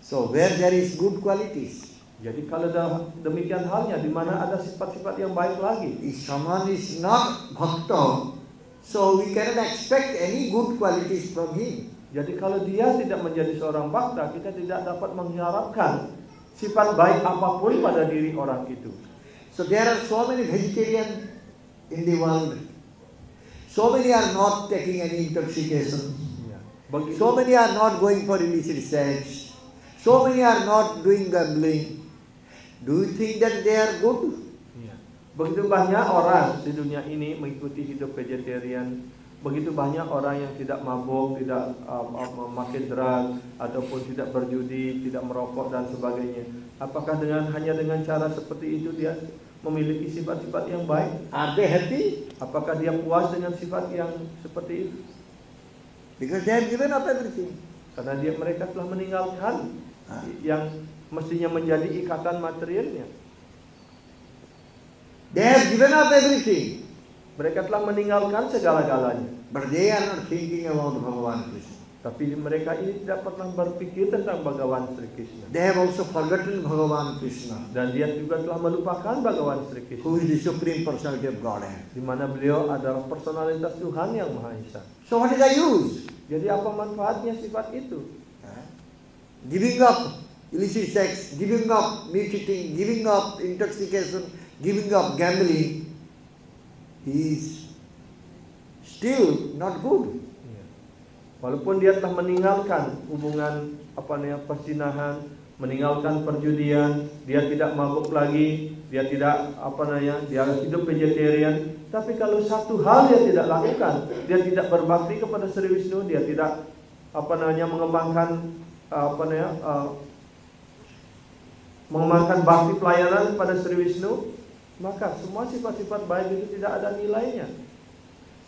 So where there is good qualities, Jadi kalau demikian halnya, di mana ada sifat-sifat yang baik lagi, if someone is not Bhakta, so we cannot expect any good qualities from him. jadi kalau dia tidak menjadi seorang bhakta, kita tidak dapat mengharapkan sifat baik apapun pada diri orang itu. So there are so many vegetarians in the world. So many are not taking any intoxication. Ya. Begitu, So many are not going for illicit sex. So many are not doing gambling. Do you think that they are good? ya. Begitu banyak orang di dunia ini mengikuti hidup vegetarian. Begitu banyak orang yang tidak mabuk, tidak memakai drug, ataupun tidak berjudi, tidak merokok dan sebagainya. Apakah hanya dengan cara seperti itu dia memiliki sifat-sifat yang baik? Are they happy? Apakah dia puas dengan sifat yang seperti itu? Because they have given up everything. Karena mereka telah meninggalkan yang mestinya menjadi ikatan materialnya. They have given up everything. Mereka telah meninggalkan segala-galanya. But they are not thinking about Bhagavan Krishna. Tapi mereka ini tidak pernah berpikir tentang Bhagavan Sri Krishna. They have also forgotten Bhagavan Krishna, Dan dia juga telah melupakan Bhagavan Sri who Krishna, is the Supreme Personality of Godhead. di mana beliau adalah personalitas Tuhan yang Maha Esa. So what is the use? Jadi apa manfaatnya sifat itu? Giving up illicit sex, giving up meat eating, giving up intoxication, giving up gambling. he is still not good. Walaupun dia telah meninggalkan hubungan perzinahan, meninggalkan perjudian, dia tidak mabuk lagi, dia tidak dia hidup vegetarian. Tapi kalau satu hal dia tidak lakukan, dia tidak berbakti kepada Sri Wisnu, dia tidak mengembangkan mengembangkan bakti pelayanan pada Sri Wisnu, maka semua sifat-sifat baik itu tidak ada nilainya.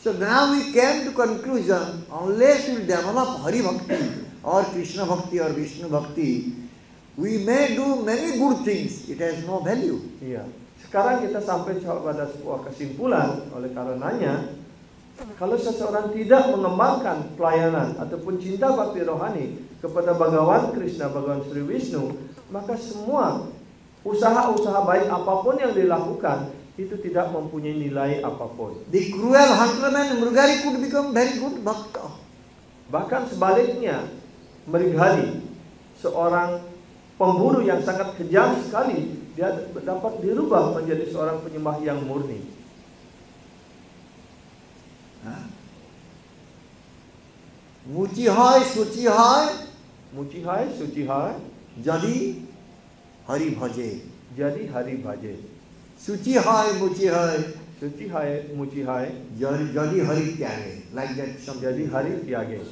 So now we came to conclusion, unless we develop Hari Bhakti or Krishna Bhakti or Vishnu Bhakti, we may do many good things, it has no value. Iya. Sekarang kita sampai pada sebuah kesimpulan, oleh karenanya kalau seseorang tidak mengembangkan pelayanan ataupun cinta bakti rohani kepada Bhagawan Krishna, Bhagawan Sri Wisnu, maka semua usaha-usaha baik apapun yang dilakukan itu tidak mempunyai nilai apapun. The cruel hunterman Mrigari could become very good bhakta. Bahkan sebaliknya, Mrigari, seorang pemburu yang sangat kejam sekali, dia dapat dirubah menjadi seorang penyembah yang murni. Muci hai, suci hai, Muci hai, suci hai, jadi Hari bhaje. jadi hari bhaje. Suci hai, muci hai, Suci hai, muci hai, jadi Hari tyage. Like that. jadi hari tyage.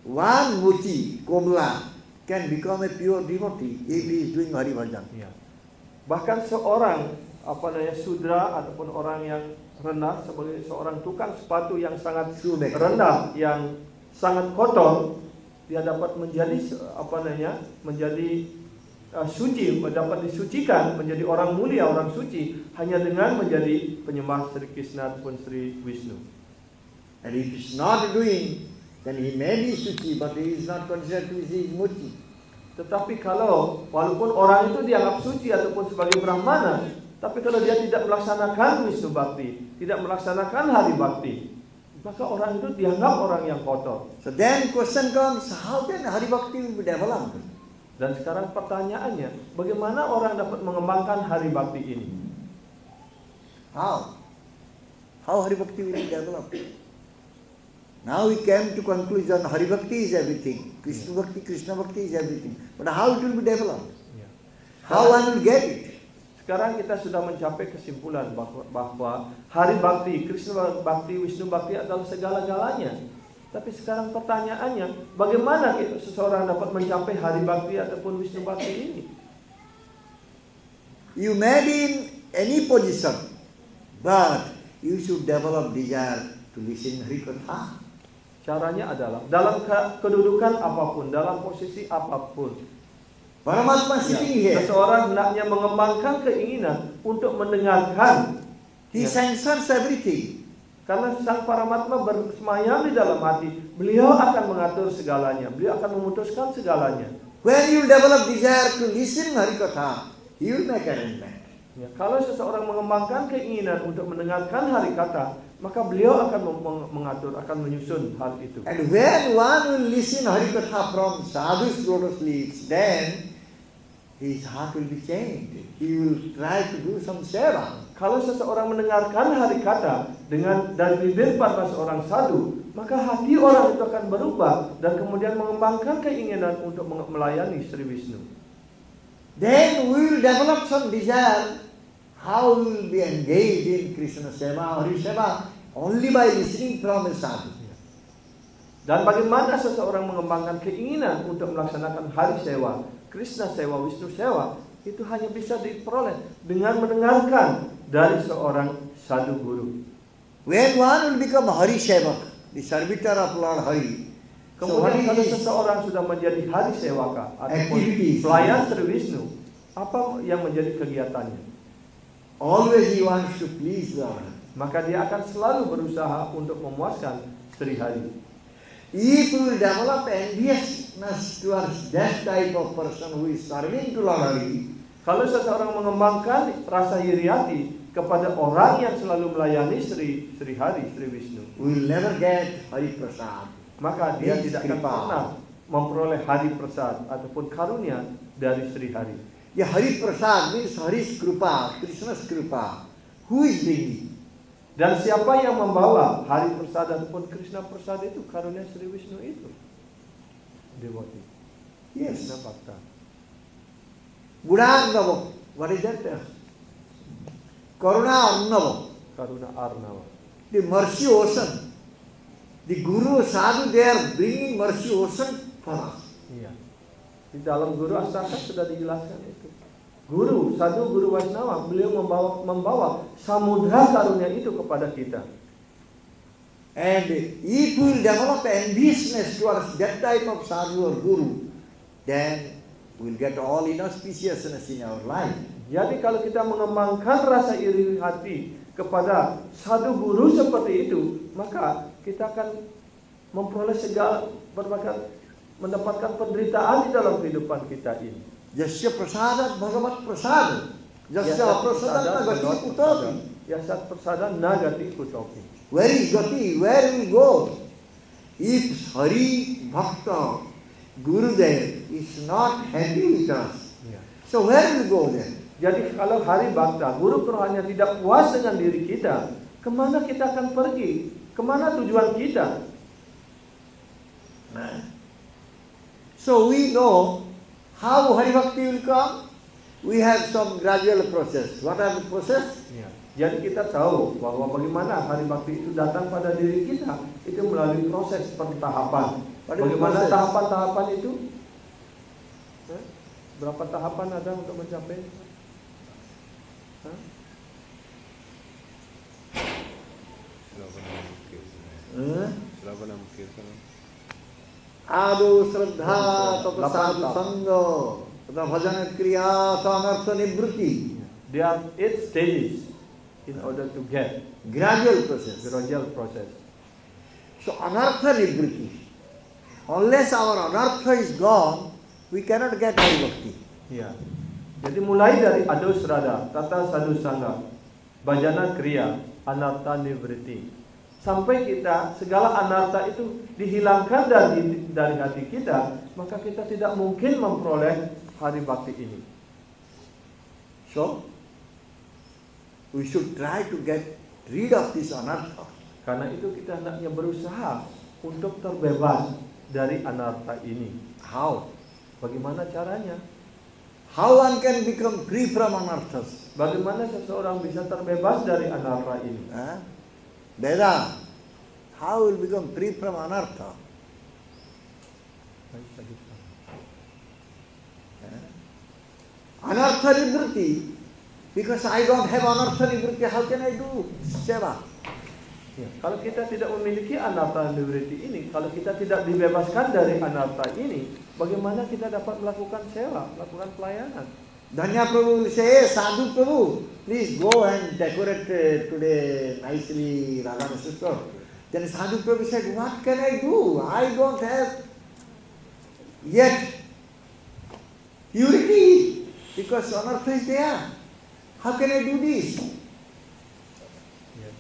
One muci, komla, can become a pure devotee if he is doing Hari bhajan. Ya. Bahkan seorang sudra ataupun orang yang rendah, sebagai seorang tukang sepatu yang sangat rendah, yang sangat kotor, dia dapat menjadi menjadi suci, dapat disucikan menjadi orang mulia, orang suci hanya dengan menjadi penyembah Sri Krishna ataupun Sri Wisnu. And if he is not doing, then he may be suci, but he is not considered to be muci. Tetapi kalau walaupun orang itu dianggap suci ataupun sebagai brahmana, tapi kalau dia tidak melaksanakan Wisnu Bhakti, tidak melaksanakan Hari Bhakti, maka orang itu dianggap orang yang kotor. So then question comes, how can Hari Bhakti will be developed? Dan sekarang pertanyaannya, bagaimana orang dapat mengembangkan Hari Bhakti ini? How? How Hari Bhakti will be developed? Now we came to conclusion, Hari Bhakti is everything, Krishna Bhakti is everything. But how it will be developed? How one will get it? Sekarang kita sudah mencapai kesimpulan bahwa Hari Bhakti, Krishna Bhakti, Wisnu Bhakti adalah segala-galanya. Tapi sekarang pertanyaannya, bagaimana seseorang dapat mencapai Hari Bhakti ataupun Wisnu Bhakti ini? You may be in any position, but you should develop desire to listen Hari Katha. Caranya adalah dalam kedudukan apapun, dalam posisi apapun, Paramatma sitting here. seseorang hendaknya mengembangkan keinginan untuk mendengarkan. He censors everything. Karena Sang Paramatma bersemayam di dalam hati, beliau akan mengatur segalanya, beliau akan memutuskan segalanya. When you develop desire to listen Hari Katha, he will make arrangement. Ya, kalau seseorang mengembangkan keinginan untuk mendengarkan Hari Katha, maka beliau akan mengatur, akan menyusun hal itu. And when one will listen Hari Katha from sadhu's lotus lips, then his heart will be changed. He will try to do some seva. Kalau seseorang mendengarkan Hari Katha dari bibir para seorang sadhu, maka hati orang itu akan berubah dan kemudian mengembangkan keinginan untuk melayani Sri Wisnu. Then we will develop some desire. How we will be engaged in Krishna Seva, Hari Seva, only by listening from a sadhu. Dan bagaimana seseorang mengembangkan keinginan untuk melaksanakan Hari Sewa, Krishna Sewa, Wisnu Sewa, itu hanya bisa diperoleh dengan mendengarkan dari seorang sadhu guru. When one will become Hari Sevak, the servitor of Lord Hari, Kemudian kalau seseorang sudah menjadi Hari Sewaka ataupun activities, pelayan Sri Wisnu, apa yang menjadi kegiatannya? always he wants to please Lord. Maka dia akan selalu berusaha untuk memuaskan Sri Hari. If we will develop enviousness towards that type of person who is serving to Lord Hari, Kalau seseorang mengembangkan rasa iri hati kepada orang yang selalu melayani Sri Hari, Sri Wisnu, we will never get Hari Prasad. maka dia tidak akan pernah memperoleh Hari Prasad ataupun karunia dari Sri Hari. Yeah, Hari Prasad means Hari's Krupa, Krishna's Krupa. Who is bringing? Dan siapa yang membawa Hari Persada ataupun Krishna Persada itu karunia Sri Wisnu itu? Devotee. Yes. Krishna Bhakta. Buddha, what is that? Karuna Arnava. Karuna Arnava. The mercy ocean. The Guru, Sadhu, they are bringing mercy ocean for us. Iya. Di dalam Guru Astaka sudah dijelaskan itu. Guru, Sadhu, Guru Vaishnava, beliau membawa samudra karunia itu kepada kita. And if we will develop ambitiousness towards that type of sadhu or guru, then we will get all inauspiciousness in our life. Jadi kalau kita mengembangkan rasa iri hati kepada sadhu guru seperti itu, maka kita akan memperoleh segala berbagai mendapatkan penderitaan di dalam kehidupan kita ini. Jasya prasadat bhagavat prasad. Jasya prasadat nagati kutopi. Yasat prasadat nagati kutopi. Where is gati? Where will go? If Hari Bhakta Gurudev is not happy with us, so where will go then? Jadi kalau Hari Bhakta, Guru Rohani tidak puas dengan diri kita, kemana kita akan pergi? Kemana tujuan kita? So we know how Hari Bhakti will come. We have some gradual process. What are the process? Jadi kita tahu bahwa bagaimana Hari Bhakti itu datang pada diri kita itu melalui proses pertahapan. Bagaimana tahapan-tahapan itu? Berapa tahapan ada untuk mencapai? Adu Shraddha, Tata Sadhu Sangha, Tata Bhajan Kriya, Tata Anartha Nivritti. There are 8 stages in order to get gradual process. So Anartha Nivritti. Unless our Anartha is gone, we cannot get Hari Bhakti. Ya. Jadi mulai dari Adu Shraddha, Tata Sadhu Sangha, Bhajana Kriya, Anartha Nivritti. Sampai kita segala anarta itu dihilangkan dari hati kita, maka kita tidak mungkin memperoleh Hari Bhakti ini. So, we should try to get rid of this anartha. Karena itu kita hendaknya berusaha untuk terbebas dari anarta ini. How? Bagaimana caranya? How one can become free from anarthas? Bagaimana seseorang bisa terbebas dari anarta ini? Veda, how will become free from anartha? Anartha nivritti. Because I don't have anartha nivritti, how can I do seva? Ya, kalau kita tidak memiliki anartha nivritti ini, kalau kita tidak dibebaskan dari anartha ini, bagaimana kita dapat melakukan sewa, melakukan pelayanan? Dhanya Prabhu will say, Sadhu Prabhu, please go and decorate today nicely Radha sister. Then Sadhu Prabhu said, what can I do? I don't have yet purity because anartha is there. How can I do this?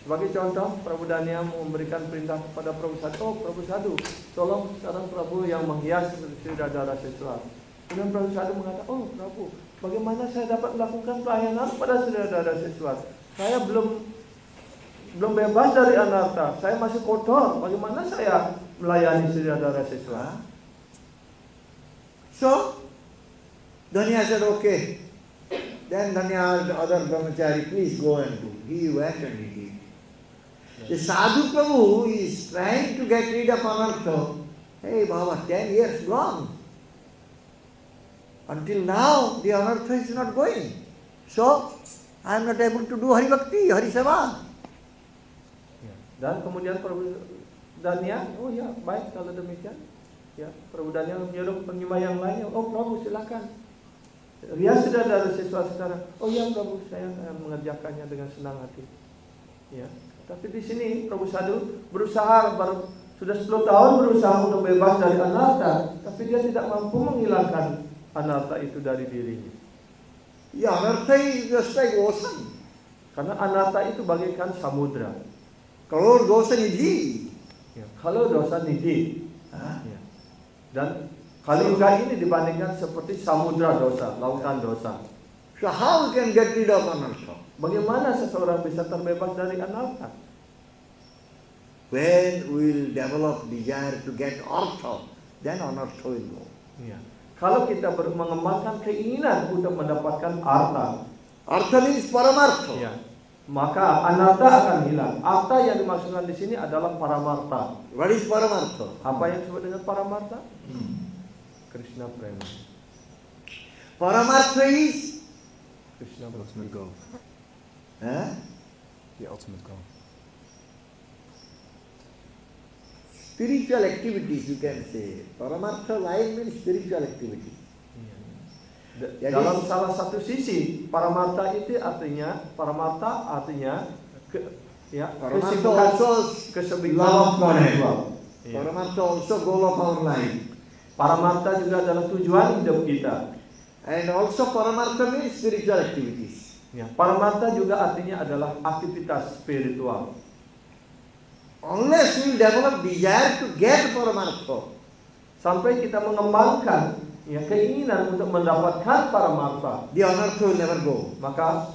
Sebagai contoh, Prabu Dania memberikan perintah kepada Prabu Sadhu, oh Prabu Sadhu, tolong sekarang Prabu yang menghias Sri Radha Seswar. Kemudian Prabu Sadhu mengatakan, oh Prabu, bagaimana saya dapat melakukan pelayanan pada Sri Radha Seswar? Saya belum bebas dari anartha, saya masih kotor. Bagaimana saya melayani Sri Radha Seswar? So, Dhanya said, okay. Then Dhanya, the other brahmachari, please go and do. He went and he did. The Sadhu Prabhu is trying to get rid of anartha. Hey Baba, 10 years gone. Until now, the anartha is not going. So, I am not able to do Hari Bhakti, Hari Seva. Dan kemudian Prabu Dania, oh ya, baik kalau demikian. Ya, Prabu Dania menyuruh penyembah yang lainnya, oh Prabu silakan. Rias sudah ada sesuatu sekarang. Oh ya Prabu, saya akan mengerjakannya dengan senang hati. Ya. Tapi di sini Prabu Sadhu berusaha sudah 10 tahun berusaha untuk bebas dari anartha, tapi dia tidak mampu menghilangkan anartha itu dari dirinya. Ya, anartha is just like ocean. Karena anartha itu bagaikan samudra. Kalau dosa nidhi. Ya, kalau dosa nidhi. Ya. Dan Kali Yuga ini dibandingkan seperti samudra dosa, lautan dosa. So how can get rid of anartha? Bagaimana seseorang bisa terbebas dari anartha? When we will develop desire to get artha, then anartha will go. Ya. Kalau kita mengembangkan keinginan untuk mendapatkan artha, Artha means paramartha. ya, maka anartha akan hilang. Artha yang dimaksudkan di sini adalah paramartha. What is paramartha? Apa yang disebut dengan paramartha? Krishna prema. Paramartha is Krishna The ultimate goal. The ultimate goal. Spiritual activities, you can say. Paramartha line means spiritual activity. Dalam salah satu sisi, paramartha itu artinya Paramartha also love of Godhead. Paramartha also goal of our life. Paramartha juga adalah tujuan hidup kita. And also paramartha means spiritual activities. Ya, paramartha juga artinya adalah aktivitas spiritual. Unless we develop desire to get paramartha, Sampai kita mengembangkan keinginan untuk mendapatkan paramartha, the anartha will never go. maka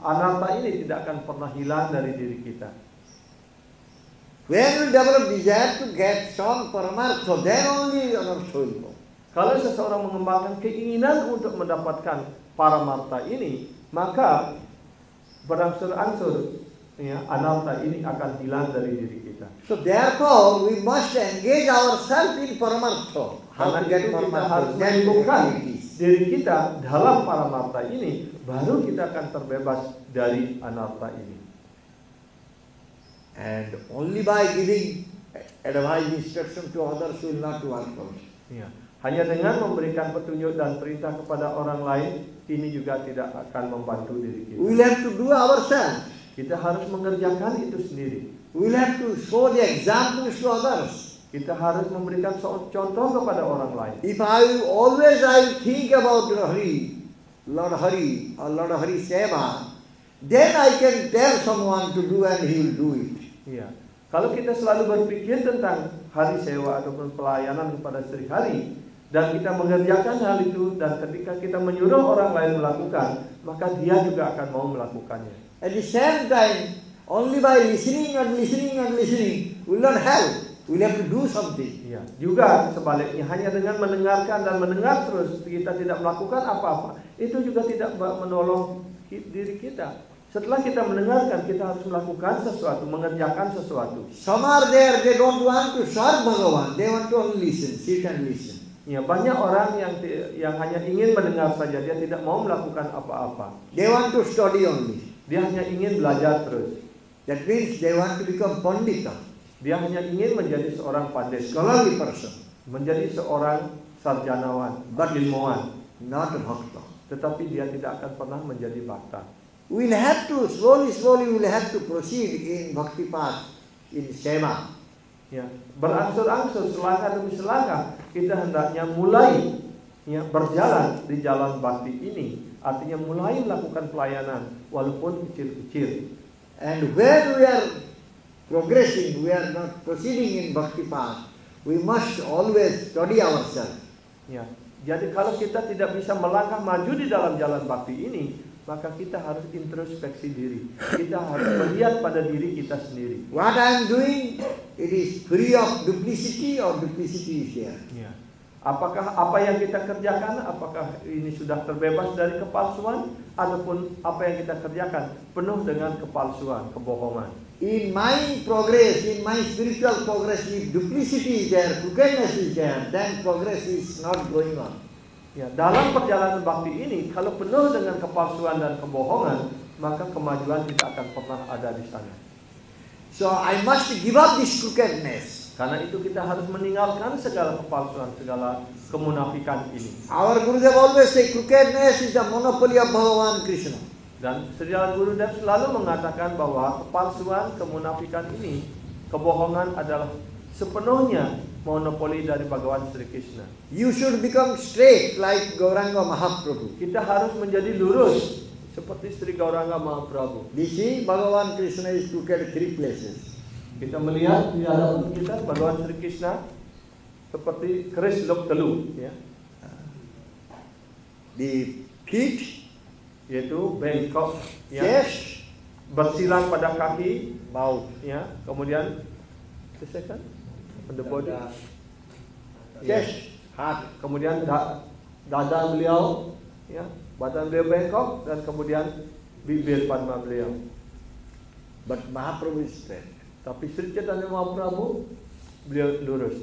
anartha ini tidak akan pernah hilang dari diri kita. When we develop desire to get some paramartha, then only anartha will go. Kalau seseorang mengembangkan keinginan untuk mendapatkan paramartha ini, maka berangsur-angsur anartha ini akan hilang dari diri kita. So therefore, we must engage ourselves in paramartha. How Karena to get itu kita paramartha? harus Then menyibukkan activities. diri kita dalam paramartha ini, baru kita akan terbebas dari anartha ini. And only by giving advice, instruction to others will not work out. Ya. Hanya dengan memberikan petunjuk dan perintah kepada orang lain, ini juga tidak akan membantu diri kita. We will have to do ourselves. Kita harus mengerjakan itu sendiri. We will have to show the examples to others. Kita harus memberikan contoh kepada orang lain. If I think about Lord Hari or Lord Hari Seva, then I can tell someone to do and he will do it. Iya. Kalau kita selalu berpikir tentang hari sewa ataupun pelayanan kepada Sri Hari, dan kita mengerjakan hal itu, dan ketika kita menyuruh orang lain melakukan, maka dia juga akan mau melakukannya. At the same time, only by listening and listening and listening will not help. We will have to do something. Iya. Juga sebaliknya, hanya dengan mendengarkan dan mendengar terus kita tidak melakukan apa-apa, itu juga tidak menolong diri kita. Setelah kita mendengarkan, kita harus melakukan sesuatu, mengerjakan sesuatu. Some are there, they don't want to serve Bhagavan, they want to only listen, sit and listen. Ya, banyak orang yang hanya ingin mendengar saja, dia tidak mau melakukan apa-apa. They want to study only. Dia hanya ingin belajar terus. That means they want to become pandita, Dia hanya ingin menjadi seorang pandai, scholarly person, menjadi seorang sarjanawan, ilmuwan, not a bhakta. tetapi dia tidak akan pernah menjadi bhakta. We will have to, slowly we will have to proceed in bhakti path, in seva. Ya, berangsur-angsur, selangkah demi selangkah, kita hendaknya mulai berjalan di jalan bakti ini. Artinya mulai melakukan pelayanan, walaupun kecil-kecil. And when we are progressing, we are not proceeding in bhakti path, we must always study ourselves. Ya, jadi kalau kita tidak bisa melangkah maju di dalam jalan bakti ini, maka kita harus introspeksi diri. Kita harus melihat pada diri kita sendiri. What I am doing, it is free of duplicity or duplicity is there. Ya. Apakah apa yang kita kerjakan, apakah ini sudah terbebas dari kepalsuan, ataupun apa yang kita kerjakan penuh dengan kepalsuan, kebohongan. In my progress, in my spiritual progress, if duplicity is there, crookedness is there, then progress is not going on. Ya, dalam perjalanan bakti ini, kalau penuh dengan kepalsuan dan kebohongan, maka kemajuan tidak akan pernah ada di sana. So I must give up this crookedness. Karena itu kita harus meninggalkan segala kepalsuan, segala kemunafikan ini. Our Gurudev always say crookedness is the monopoly of Bhagavan Krishna. Dan Sri Gurudev selalu mengatakan bahwa kepalsuan, kemunafikan ini, kebohongan adalah sepenuhnya monopoli dari Bhagawan Sri Krishna. You should become straight like Gauranga Mahaprabhu. Kita harus menjadi lurus seperti Sri Gauranga Mahaprabhu. We see Bhagavan Krishna is crooked 3 places. Kita melihat di hadapan kita Bhagawan Sri Krishna seperti keris luk telu, ya. The feet, Yaitu bengkok, ya, chest, bersilang pada kaki, mouth. ya, kemudian the second? The body. Chest, heart. Kemudian dada beliau, ya, badan beliau bengkok, dan kemudian bibir Padma beliau. But Mahaprabhu is straight. Tapi Sri Chaitanya Mahaprabhu beliau lurus.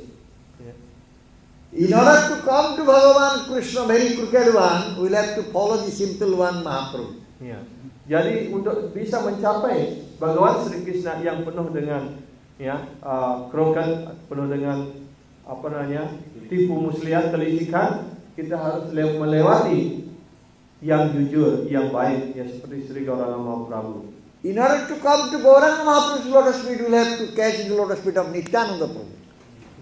Ya. In order to come to Bhagavan Krishna, very crooked one, we will have to follow the simple one, Mahaprabhu. Ya. Jadi untuk bisa mencapai Bhagawan Sri Krishna yang penuh dengan kroket, penuh dengan tipu muslihat, kelicikan, kita harus melewati yang jujur, yang baik, yang seperti Sri Gauranga Mahaprabhu. In order to come to Gauranga Mahaprabhu's lotus feet, we will have to catch the lotus feet of Nityananda Prabhu.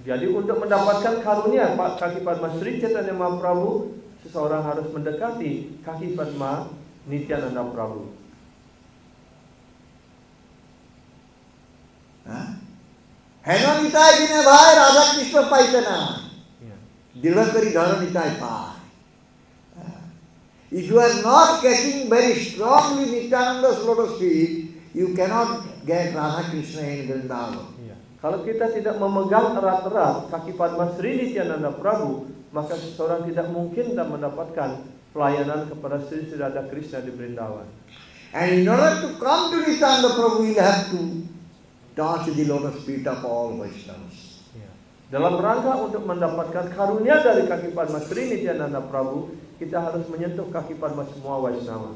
Jadi untuk mendapatkan karunia kaki Padma Sri Chaitanya Mahaprabhu, seseorang harus mendekati kaki Padma Nityananda Prabhu. Heno Nitai Dine Bhai Radha Krishna Paitana. Dilakari Dhara Nitai Pai. If you are not catching very strongly Nityananda's lotus feet, you cannot get Radha Krishna in Vrindavan. Kalau kita tidak memegang erat-erat kaki Padma Sri Nityananda Prabhu, maka seseorang tidak mungkin dan mendapatkan pelayanan kepada Sri Radha Krishna di Vrindavan. And in order to come to Nityananda Prabhu, we will have to touch the lotus feet of all Vaishnavas. Dalam rangka untuk mendapatkan karunia dari kaki Padma Sri Nityananda Prabhu, kita harus menyentuh kaki Padma semua Vaishnava.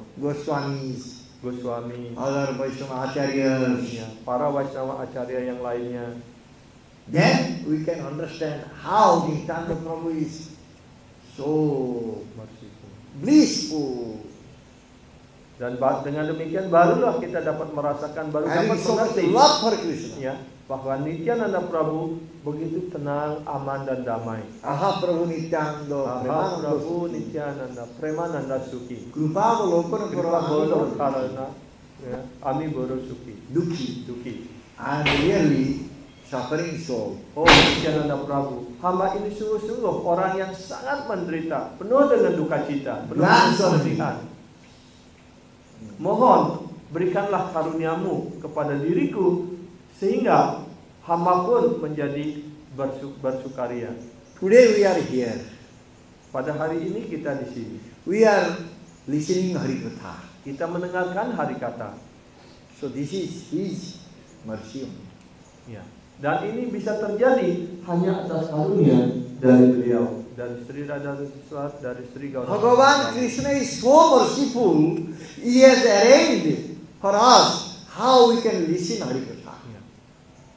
Goswami, other Vaishnava Acharyas, para Vaishnava Acharya yang lainnya. Then we can understand how Nityananda Prabhu is so blissful. Dan dengan demikian barulah kita dapat merasakan, baru dapat mengerti bahwa Nityananda Prabhu begitu tenang, aman dan damai. Aha Prabhu Nityananda, Aha Prabhu Nityananda, Premananda Sukhi. Kripa Bolokana karena Ami Boro Sukhi. Duki. I am really suffering soul. Oh Nityananda Prabhu, hamba ini sungguh-sungguh orang yang sangat menderita, penuh dengan duka cita, penuh dengan kesedihan. Mohon berikanlah karuniamu kepada diriku sehingga hamba pun menjadi bersukaria. Today we are here. Pada hari ini kita di sini. We are listening Harikatha. Kita mendengarkan Harikatha. So this is His mercy. Ya. Dan ini bisa terjadi hanya atas karunia dari beliau, dari Sri Radha Krishna, dari Sri Gauranga. Bhagavan Krishna is so merciful. He has arranged for us how we can listen Harikatha.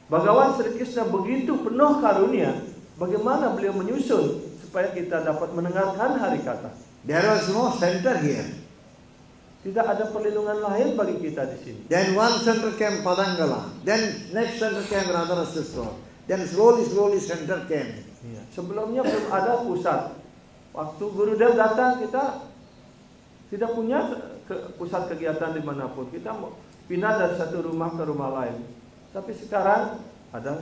Bhagawan Sri Krishna begitu penuh karunia, bagaimana beliau menyusun supaya kita dapat mendengarkan Harikatha. There was no center here. Tidak ada perlindungan lain bagi kita di sini. Then one center came Padangala. Then next center came Radharasaswar. Then slowly center came. Sebelumnya belum ada pusat. Waktu Gurudev datang, kita tidak punya pusat kegiatan dimanapun. Kita pindah dari satu rumah ke rumah lain. Tapi sekarang ada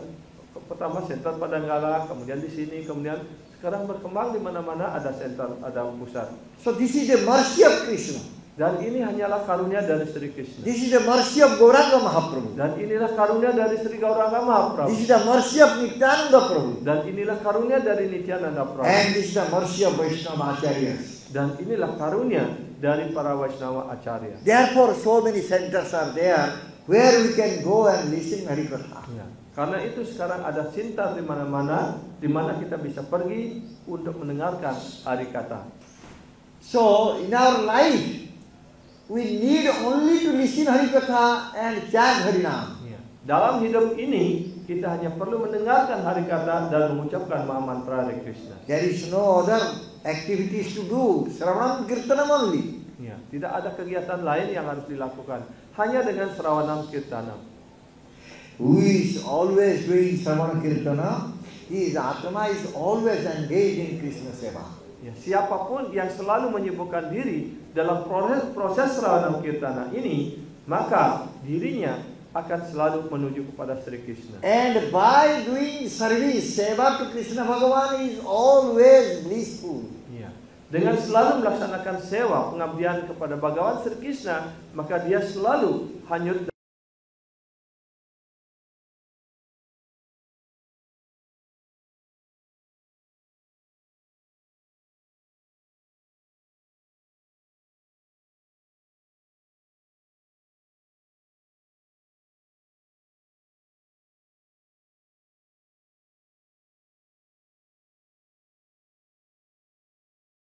pertama center Padangala, kemudian di sini, kemudian sekarang berkembang di mana-mana ada center, ada pusat. So this is the mercy of Krishna. Dan ini hanyalah karunia dari Sri Krishna. This is the mercy of Gauranga Mahaprabhu. Dan inilah karunia dari Sri Gauranga Mahaprabhu. This is the mercy of Nityananda Prabhu. Dan inilah karunia dari Nityananda Prabhu. And this is the mercy of Vaishnava Acharyas. Dan inilah karunia dari para Vaishnava Acharya. Therefore so many centers are there where we can go and listen Harikatha. Karena itu sekarang ada cinta di mana-mana, di mana kita bisa pergi untuk mendengarkan Harikatha. So in our life we need only to listen Harikatha and chant Harinam. Dalam hidup ini kita hanya perlu mendengarkan Harikatha dan mengucapkan Mahamantra Hare Krishna. There is no other activities to do. Sravanam Kirtanam only. Tidak ada kegiatan lain yang harus dilakukan, hanya dengan Sravanam Kirtanam. Who is always doing Sravanam Kirtanam, his Atma is always engaged in Krishna Seva. Siapapun yang selalu menyibukkan diri dalam proses Sravanam Kirtana ini, maka dirinya akan selalu menuju kepada Sri Krishna. And by doing service, seva to Krishna Bhagavan is always blissful. Dengan selalu melaksanakan sewa, pengabdian kepada Bhagavan Sri Krishna, maka dia selalu hanyut